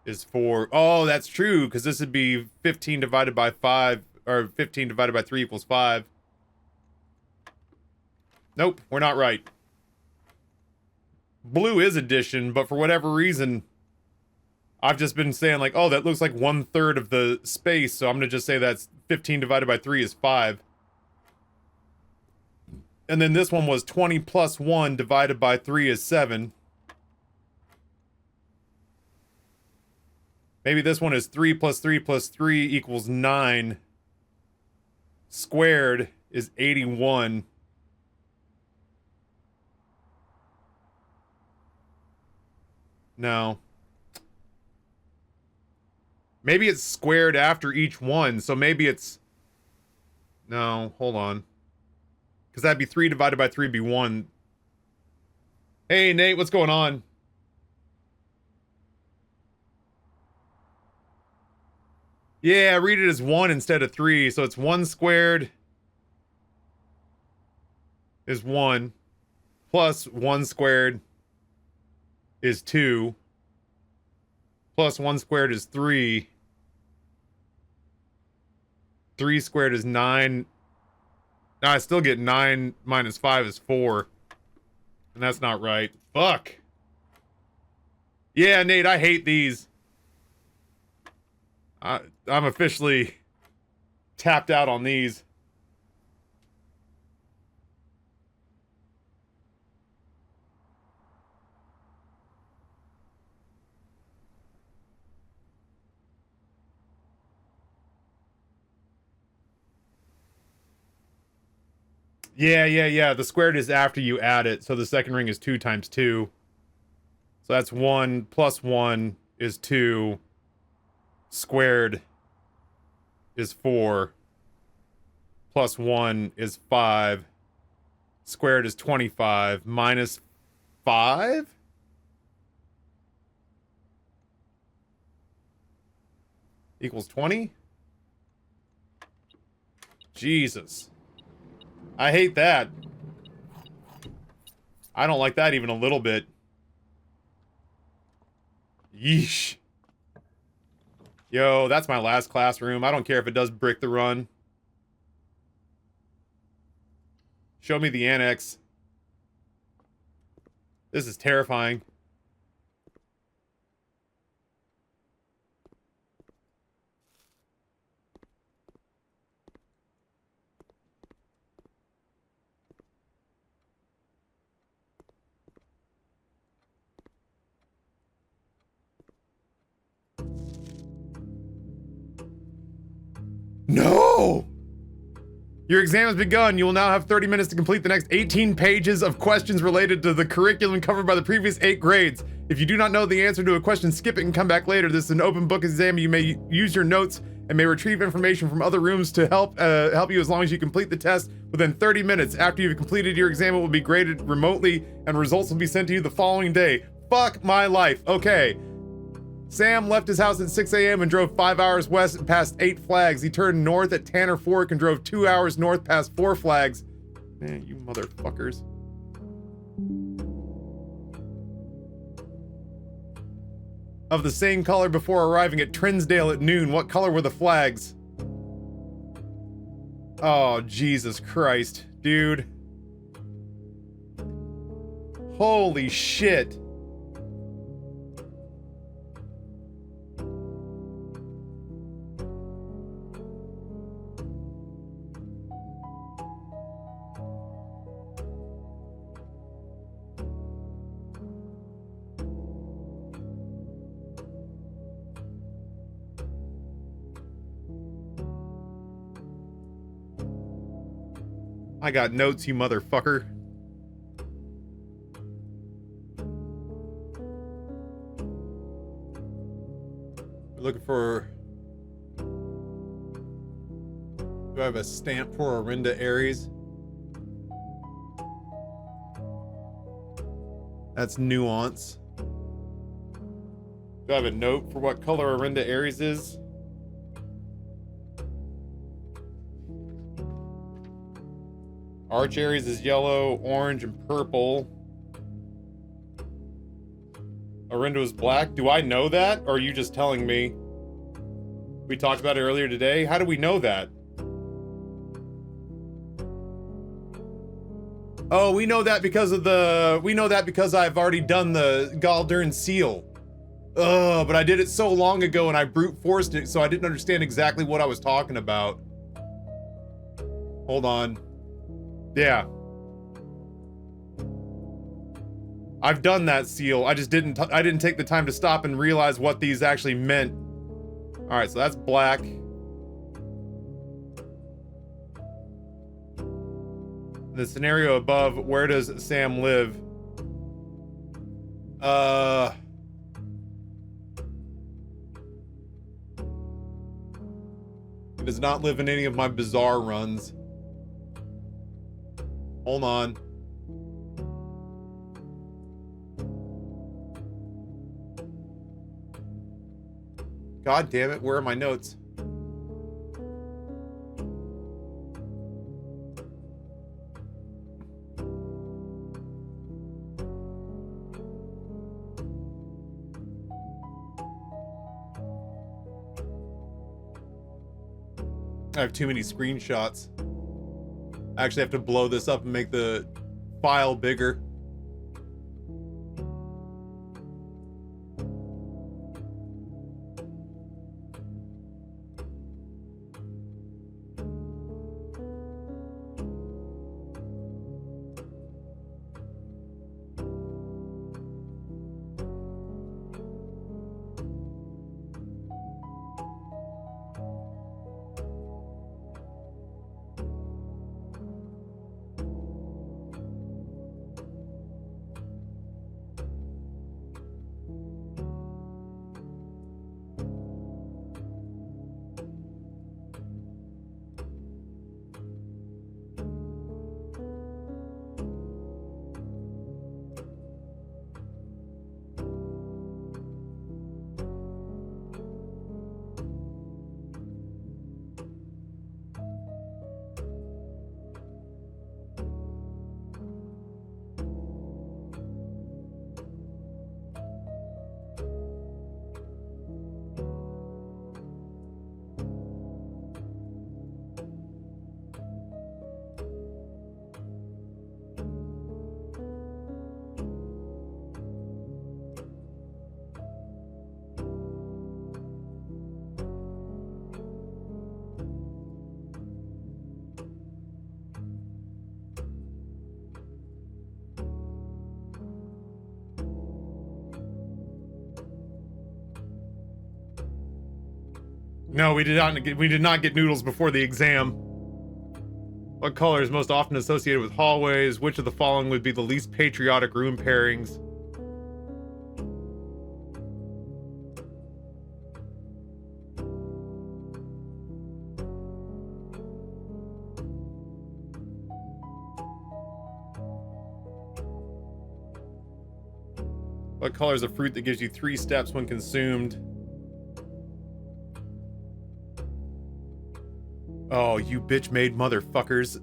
A: is 4. Oh, that's true, because this would be 15 divided by 5, or 15 divided by 3 equals 5. Nope, we're not right. Blue is addition, but for whatever reason, I've just been saying like, oh, that looks like 1/3 of the space, so I'm gonna just say that's 15 divided by 3 is 5. And then this one was 20 plus 1 divided by 3 is 7. Maybe this one is 3 plus 3 plus 3 equals 9. Squared is 81. No. Maybe it's squared after each one, so maybe it's... No, hold on. Because that'd be 3 divided by 3 would be 1. Hey, Nate, what's going on? Yeah, read it as 1 instead of 3, so it's 1 squared is 1, plus 1 squared is 2, plus 1 squared is 3, 3 squared is 9. No, I still get 9 minus 5 is 4. And that's not right. Fuck. Yeah, Nate, I hate these. I'm officially tapped out on these. Yeah. The squared is after you add it, so the second ring is 2 times 2. So that's 1 plus 1 is 2. Squared is 4. Plus 1 is 5. Squared is 25. Minus 5? Equals 20? Jesus. I hate that. I don't like that even a little bit. Yeesh. Yo, that's my last classroom. I don't care if it does brick the run. Show me the annex. This is terrifying. No! Your exam has begun. You will now have 30 minutes to complete the next 18 pages of questions related to the curriculum covered by the previous 8 grades. If you do not know the answer to a question, skip it and come back later. This is an open book exam. You may use your notes and may retrieve information from other rooms to help you as long as you complete the test within 30 minutes. After you've completed your exam, it will be graded remotely and results will be sent to you the following day. Fuck my life. Okay. Sam left his house at 6 a.m. and drove 5 hours west and past 8 flags. He turned north at Tanner Fork and drove 2 hours north past 4 flags. Man, you motherfuckers. Of the same color before arriving at Trinsdale at noon. What color were the flags? Oh, Jesus Christ, dude. Holy shit. I got notes, you motherfucker. We're looking for... Do I have a stamp for Orinda Aries? That's nuance. Do I have a note for what color Orinda Aries is? Arch Aries is yellow, orange, and purple. Orinda is black. Do I know that? Or are you just telling me? We talked about it earlier today. How do we know that? Oh, we know that because of the... We know that because I've already done the Galdern seal. Ugh, but I did it so long ago and I brute forced it, so I didn't understand exactly what I was talking about. Hold on. Yeah. I've done that seal. I just didn't take the time to stop and realize what these actually meant. All right, so that's black. The scenario above, where does Sam live? He does not live in any of my bizarre runs. Hold on. God damn it, where are my notes? I have too many screenshots. I actually have to blow this up and make the file bigger. No, we did not get noodles before the exam. What color is most often associated with hallways? Which of the following would be the least patriotic room pairings? What color is a fruit that gives you 3 steps when consumed? Oh, you bitch-made motherfuckers.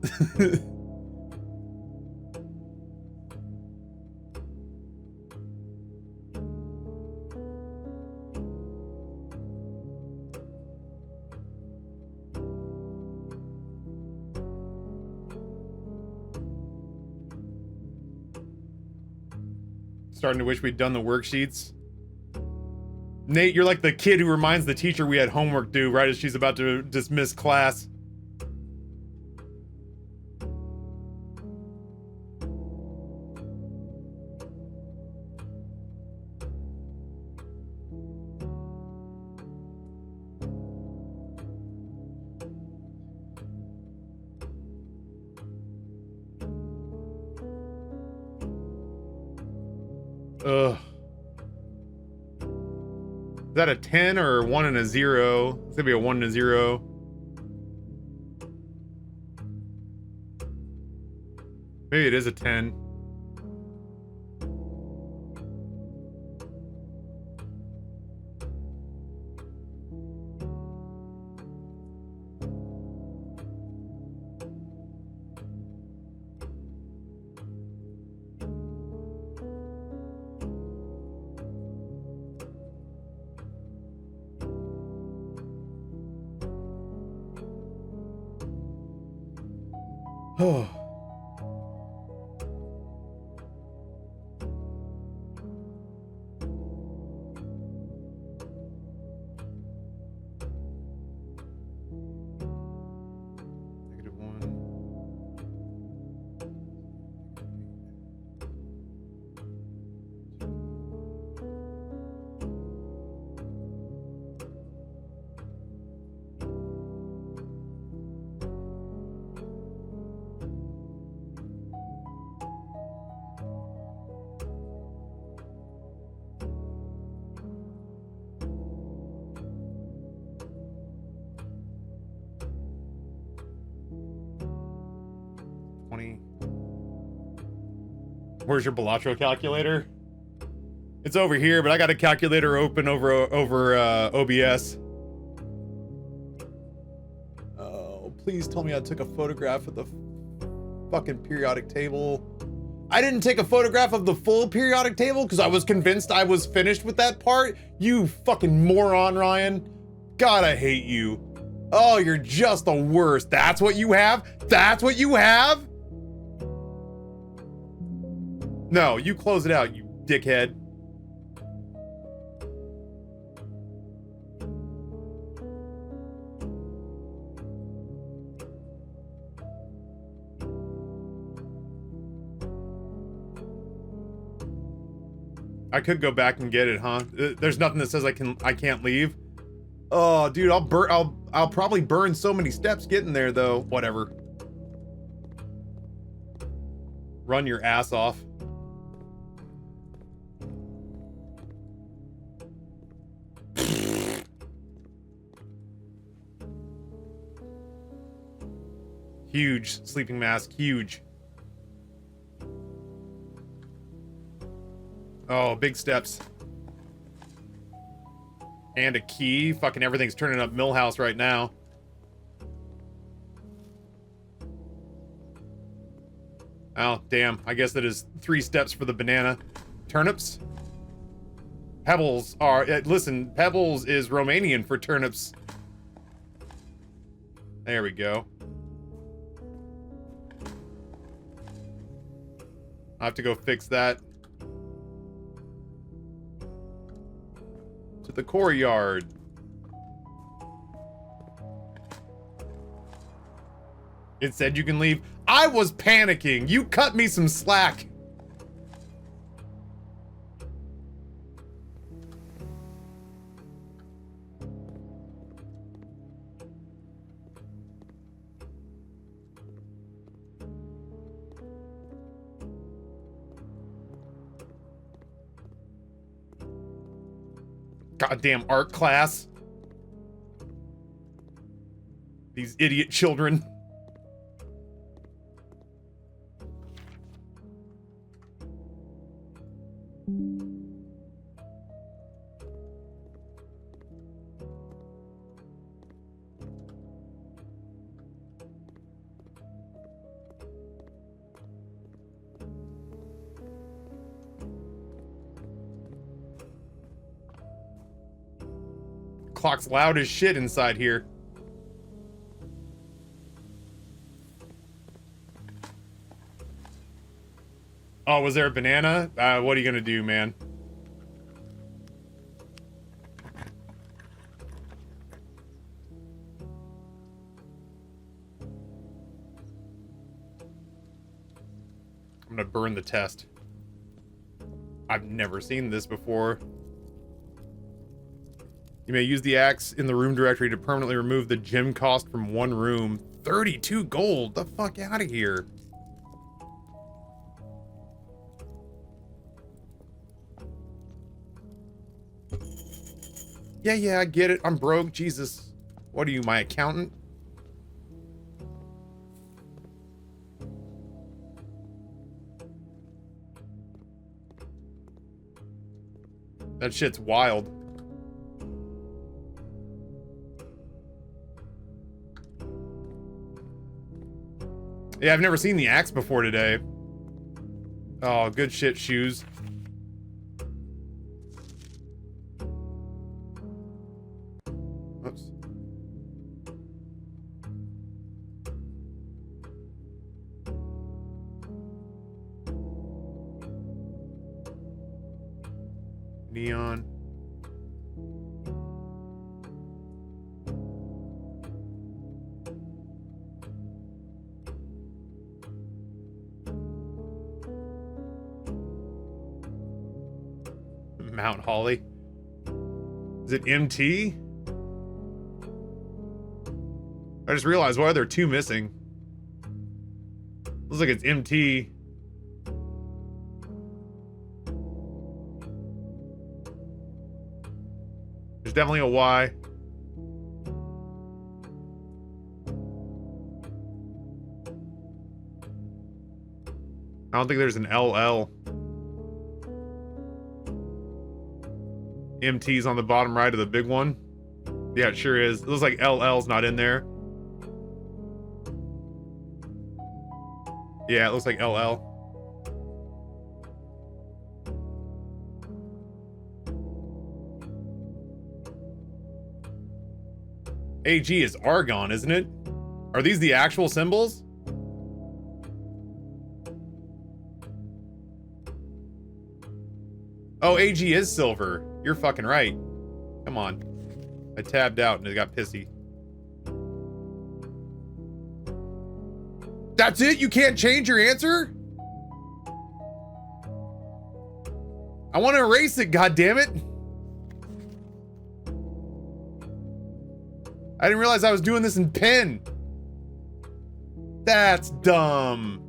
A: Starting to wish we'd done the worksheets. Nate, you're like the kid who reminds the teacher we had homework due right as she's about to dismiss class. Ugh. Is that a 10 or a 1 and a 0? It's gonna be a 1 and a 0. Maybe it is a 10. Oh. -1. Where's your Balatro calculator? It's over here, but I got a calculator open over OBS. Oh, please tell me I took a photograph of the fucking periodic table. I didn't take a photograph of the full periodic table because I was convinced I was finished with that part. You fucking moron, Ryan. God, I hate you. Oh, you're just the worst. That's what you have? That's what you have? No, you close it out, you dickhead. I could go back and get it, huh? There's nothing that says I can't leave. Oh, dude, I'll probably burn so many steps getting there though. Whatever. Run your ass off. Huge sleeping mask, huge. Oh, big steps. And a key. Fucking everything's turning up Millhouse right now. Oh, damn. I guess that is 3 steps for the banana. Turnips? Pebbles are... listen, Pebbles is Romanian for turnips. There we go. I have to go fix that. To the core yard. It said you can leave. I was panicking. You cut me some slack. Goddamn art class. These idiot children. Clock's loud as shit inside here. Oh, was there a banana? What are you gonna do, man? I'm gonna burn the test. I've never seen this before. You may use the axe in the room directory to permanently remove the gem cost from one room. 32 gold. The fuck out of here. Yeah, I get it. I'm broke. Jesus. What are you, my accountant? That shit's wild. Yeah, I've never seen the axe before today. Oh, good shit, shoes. Oops. Neon. Mount Holly. Is it MT? I just realized, why are there two missing? Looks like it's MT. There's definitely a Y. I don't think there's an LL. MT's on the bottom right of the big one. Yeah, it sure is. It looks like LL's not in there. Yeah, it looks like LL. AG is argon, isn't it? Are these the actual symbols? Oh, AG is silver. You're fucking right. Come on. I tabbed out and it got pissy. That's it? You can't change your answer? I want to erase it, goddammit. I didn't realize I was doing this in pen. That's dumb.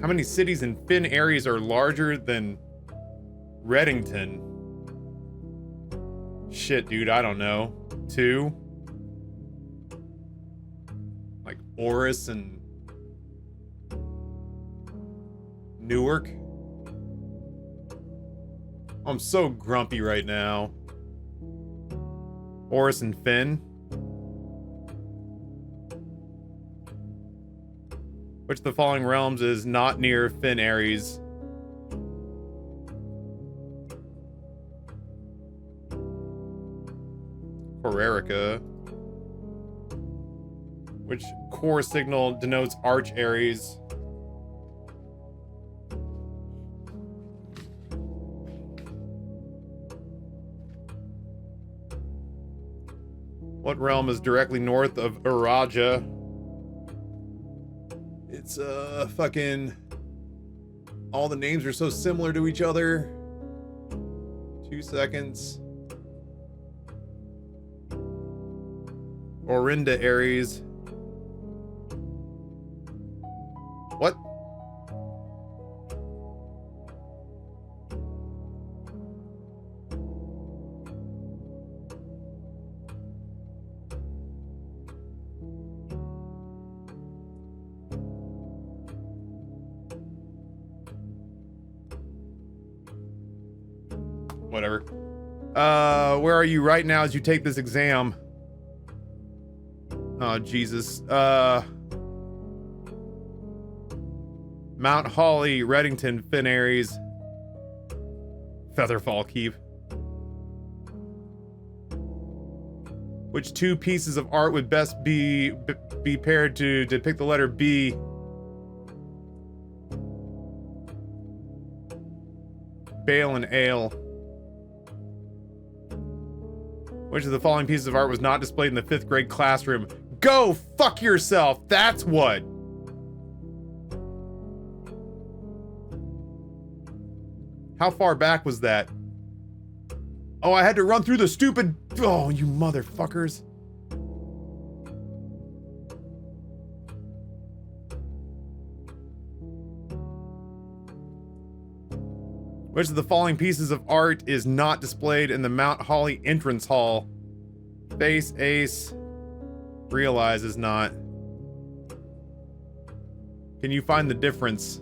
A: How many cities in Finn areas are larger than Reddington? Shit, dude, I don't know. 2? Like Oris and Newark? I'm so grumpy right now. Oris and Finn? Which of the following realms is not near Finn Ares? Corerica. Which core signal denotes Arch Aries? What realm is directly north of Uraja? It's fucking... All the names are so similar to each other. 2 seconds. Orinda Aries. What? Whatever. Where are you right now as you take this exam? Oh, Jesus. Mount Holly, Reddington, Finn Aries, Featherfall Keep. Which 2 pieces of art would best be paired to depict the letter B? Bale and Ale. Which of the following pieces of art was not displayed in the 5th grade classroom? Go fuck yourself! That's what! How far back was that? Oh, I had to run through the stupid... Oh, you motherfuckers. Which of the following pieces of art is not displayed in the Mount Holly entrance hall? Face, Ace, Realize is not. Can you find the difference?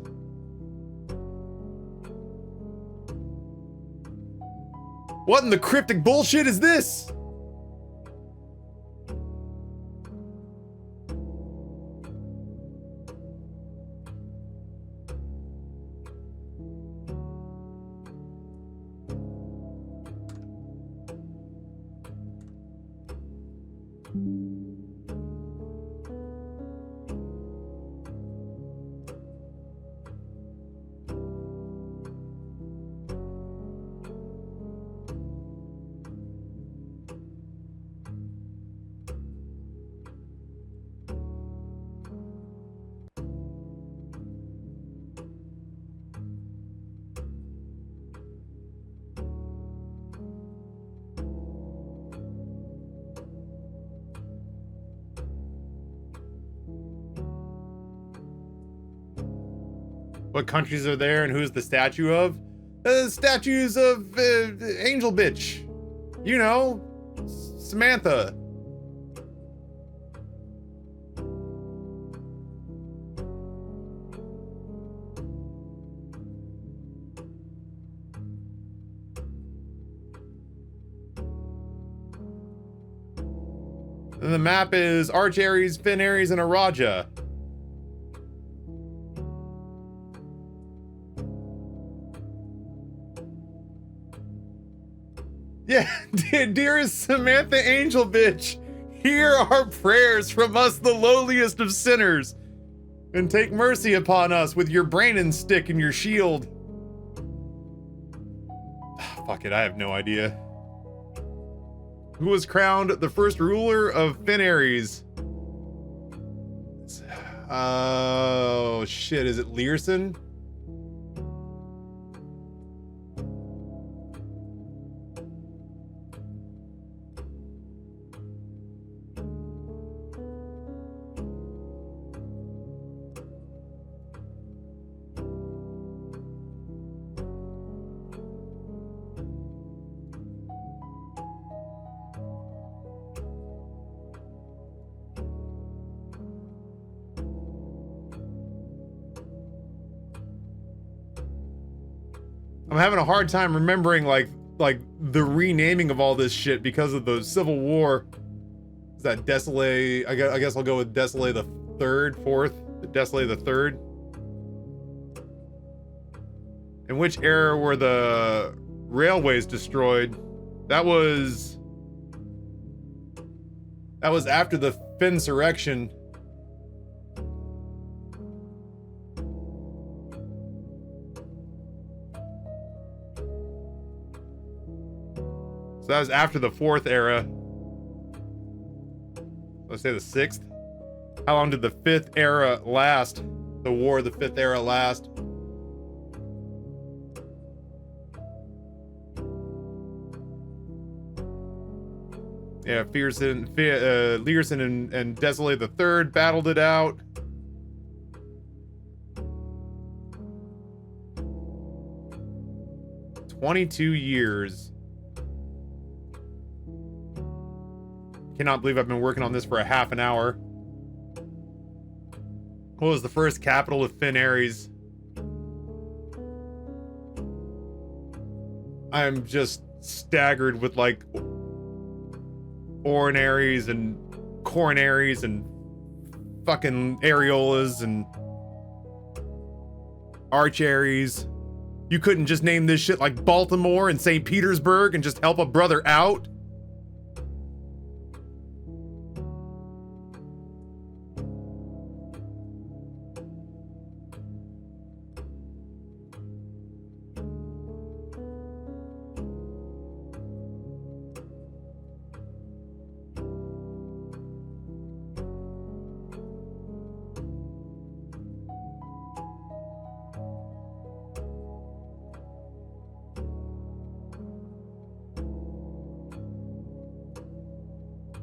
A: What in the cryptic bullshit is this? What countries are there and who's the statue of? Statues of Angel Bitch. You know, Samantha. And the map is Arch Aries, Finn Aries, and Araja. Yeah, dearest Samantha Angel Bitch, hear our prayers from us, the lowliest of sinners, and take mercy upon us with your brain and stick and your shield. Fuck it, I have no idea. Who was crowned the first ruler of Finn Aries? Oh shit, is it Learson? I'm having a hard time remembering like the renaming of all this shit because of the Civil War. Is that Desolé? I guess I'll go with Desolé the Third, Fourth, Desolé the Third. In which era were the railways destroyed? That was after the Finsurrection. that was after the 4th era. Let's say the 6th. How long did the 5th era last? The war of the 5th era last? Yeah, Learson and Desolate the Third battled it out. $22 years. Cannot believe I've been working on this for a half an hour. What was the first capital of Finn Ares? I'm just staggered with like Orinaries and Coronaries and fucking Areolas and Archaries. You couldn't just name this shit like Baltimore and St. Petersburg and just help a brother out?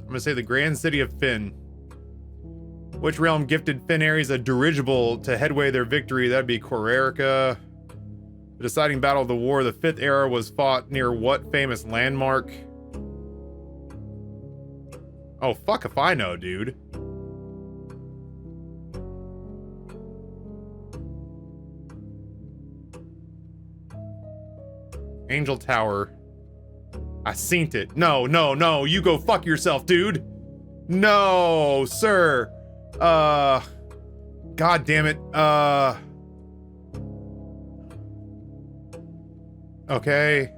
A: I'm gonna say the grand city of Finn. Which realm gifted Finn Ares a dirigible to headway their victory? That'd be Corerica. The deciding battle of the war of the 5th era was fought near what famous landmark? Oh, fuck if I know, dude. Angel Tower. I seen it. No, no, no. You go fuck yourself, dude. No, sir. God damn it. Okay.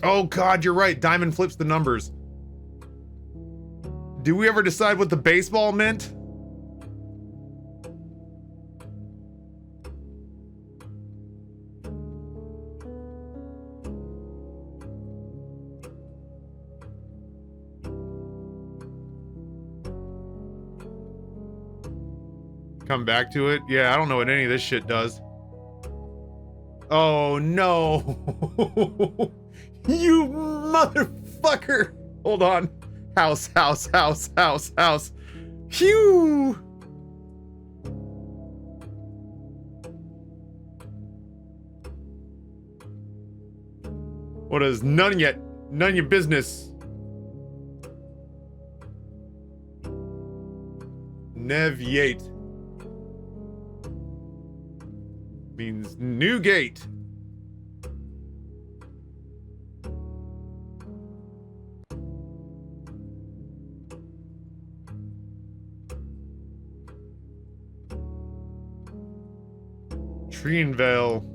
A: Oh God, you're right. Diamond flips the numbers. Do we ever decide what the baseball meant? Come back to it? Yeah, I don't know what any of this shit does. Oh no. You motherfucker! Hold on. House. Phew! What is none of your business? Neviate means new gate. Treenvale.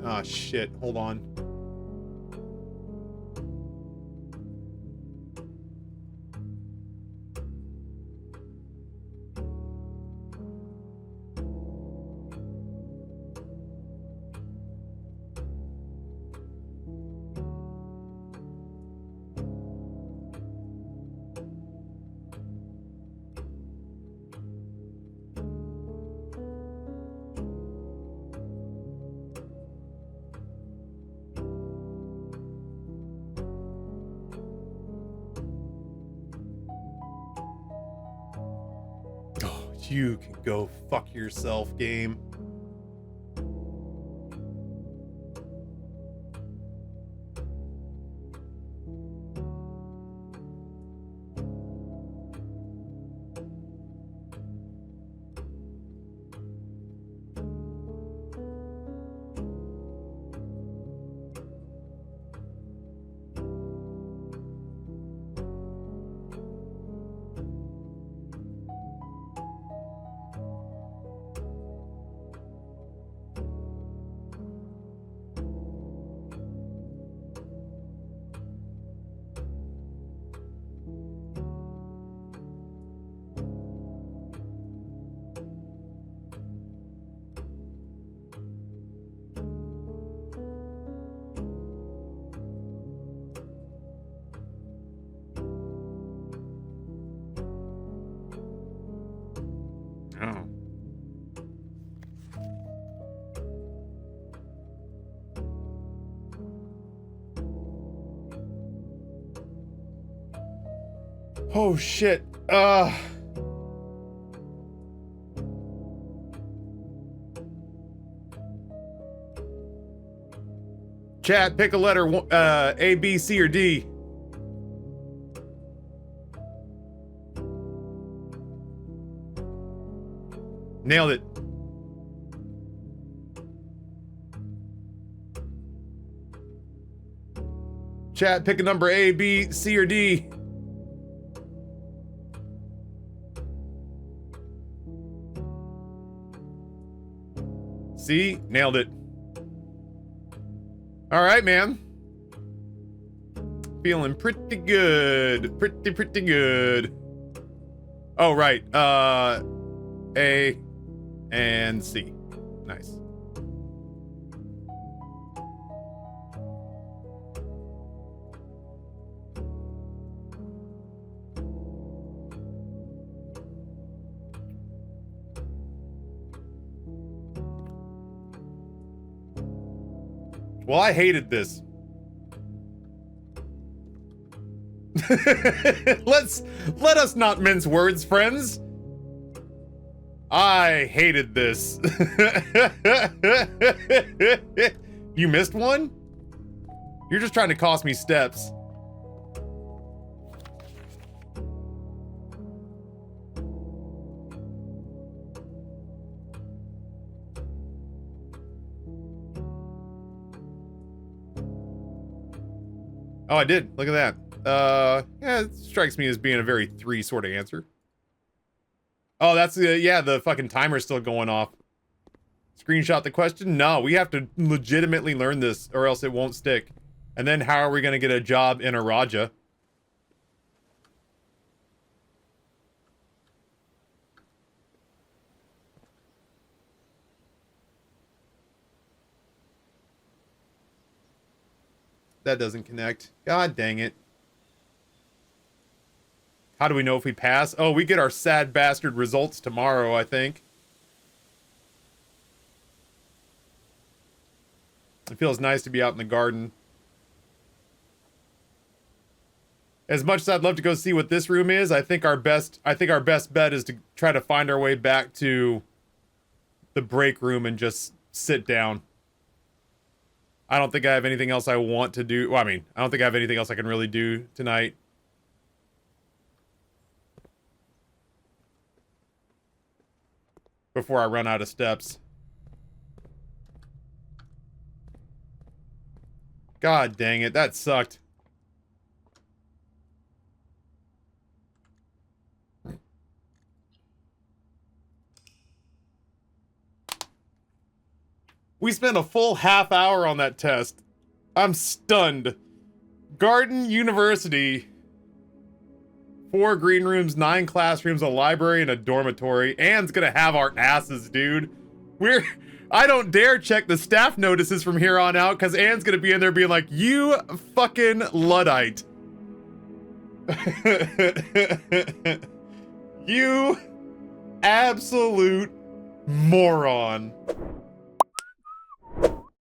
A: Ah, shit. Hold on. You can go fuck yourself, game. Oh shit. Chat, pick a letter, A, B, C, or D. Nailed it. Chat, pick a number A, B, C, or D. C, nailed it. All right, man. Feeling pretty good. Pretty good. Oh, right. A and C. Nice. Well, I hated this. Let us not mince words, friends. I hated this. You missed one? You're just trying to cost me steps. Oh, I did. Look at that. Yeah, it strikes me as being a very 3 sort of answer. Oh, that's yeah, the fucking timer's still going off. Screenshot the question? No, we have to legitimately learn this or else it won't stick. And then how are we gonna get a job in a Raja? That doesn't connect. God dang it. How do we know if we pass? Oh, we get our sad bastard results tomorrow, I think. It feels nice to be out in the garden. As much as I'd love to go see what this room is, I think our best bet is to try to find our way back to the break room and just sit down. I don't think I have anything else I want to do. Well, I mean, I don't think I have anything else I can really do tonight. Before I run out of steps. God dang it, that sucked. We spent a full half hour on that test. I'm stunned. Garden University. 4 green rooms, 9 classrooms, a library, and a dormitory. Anne's gonna have our asses, dude. I don't dare check the staff notices from here on out, because Anne's gonna be in there being like, you fucking Luddite. You absolute moron.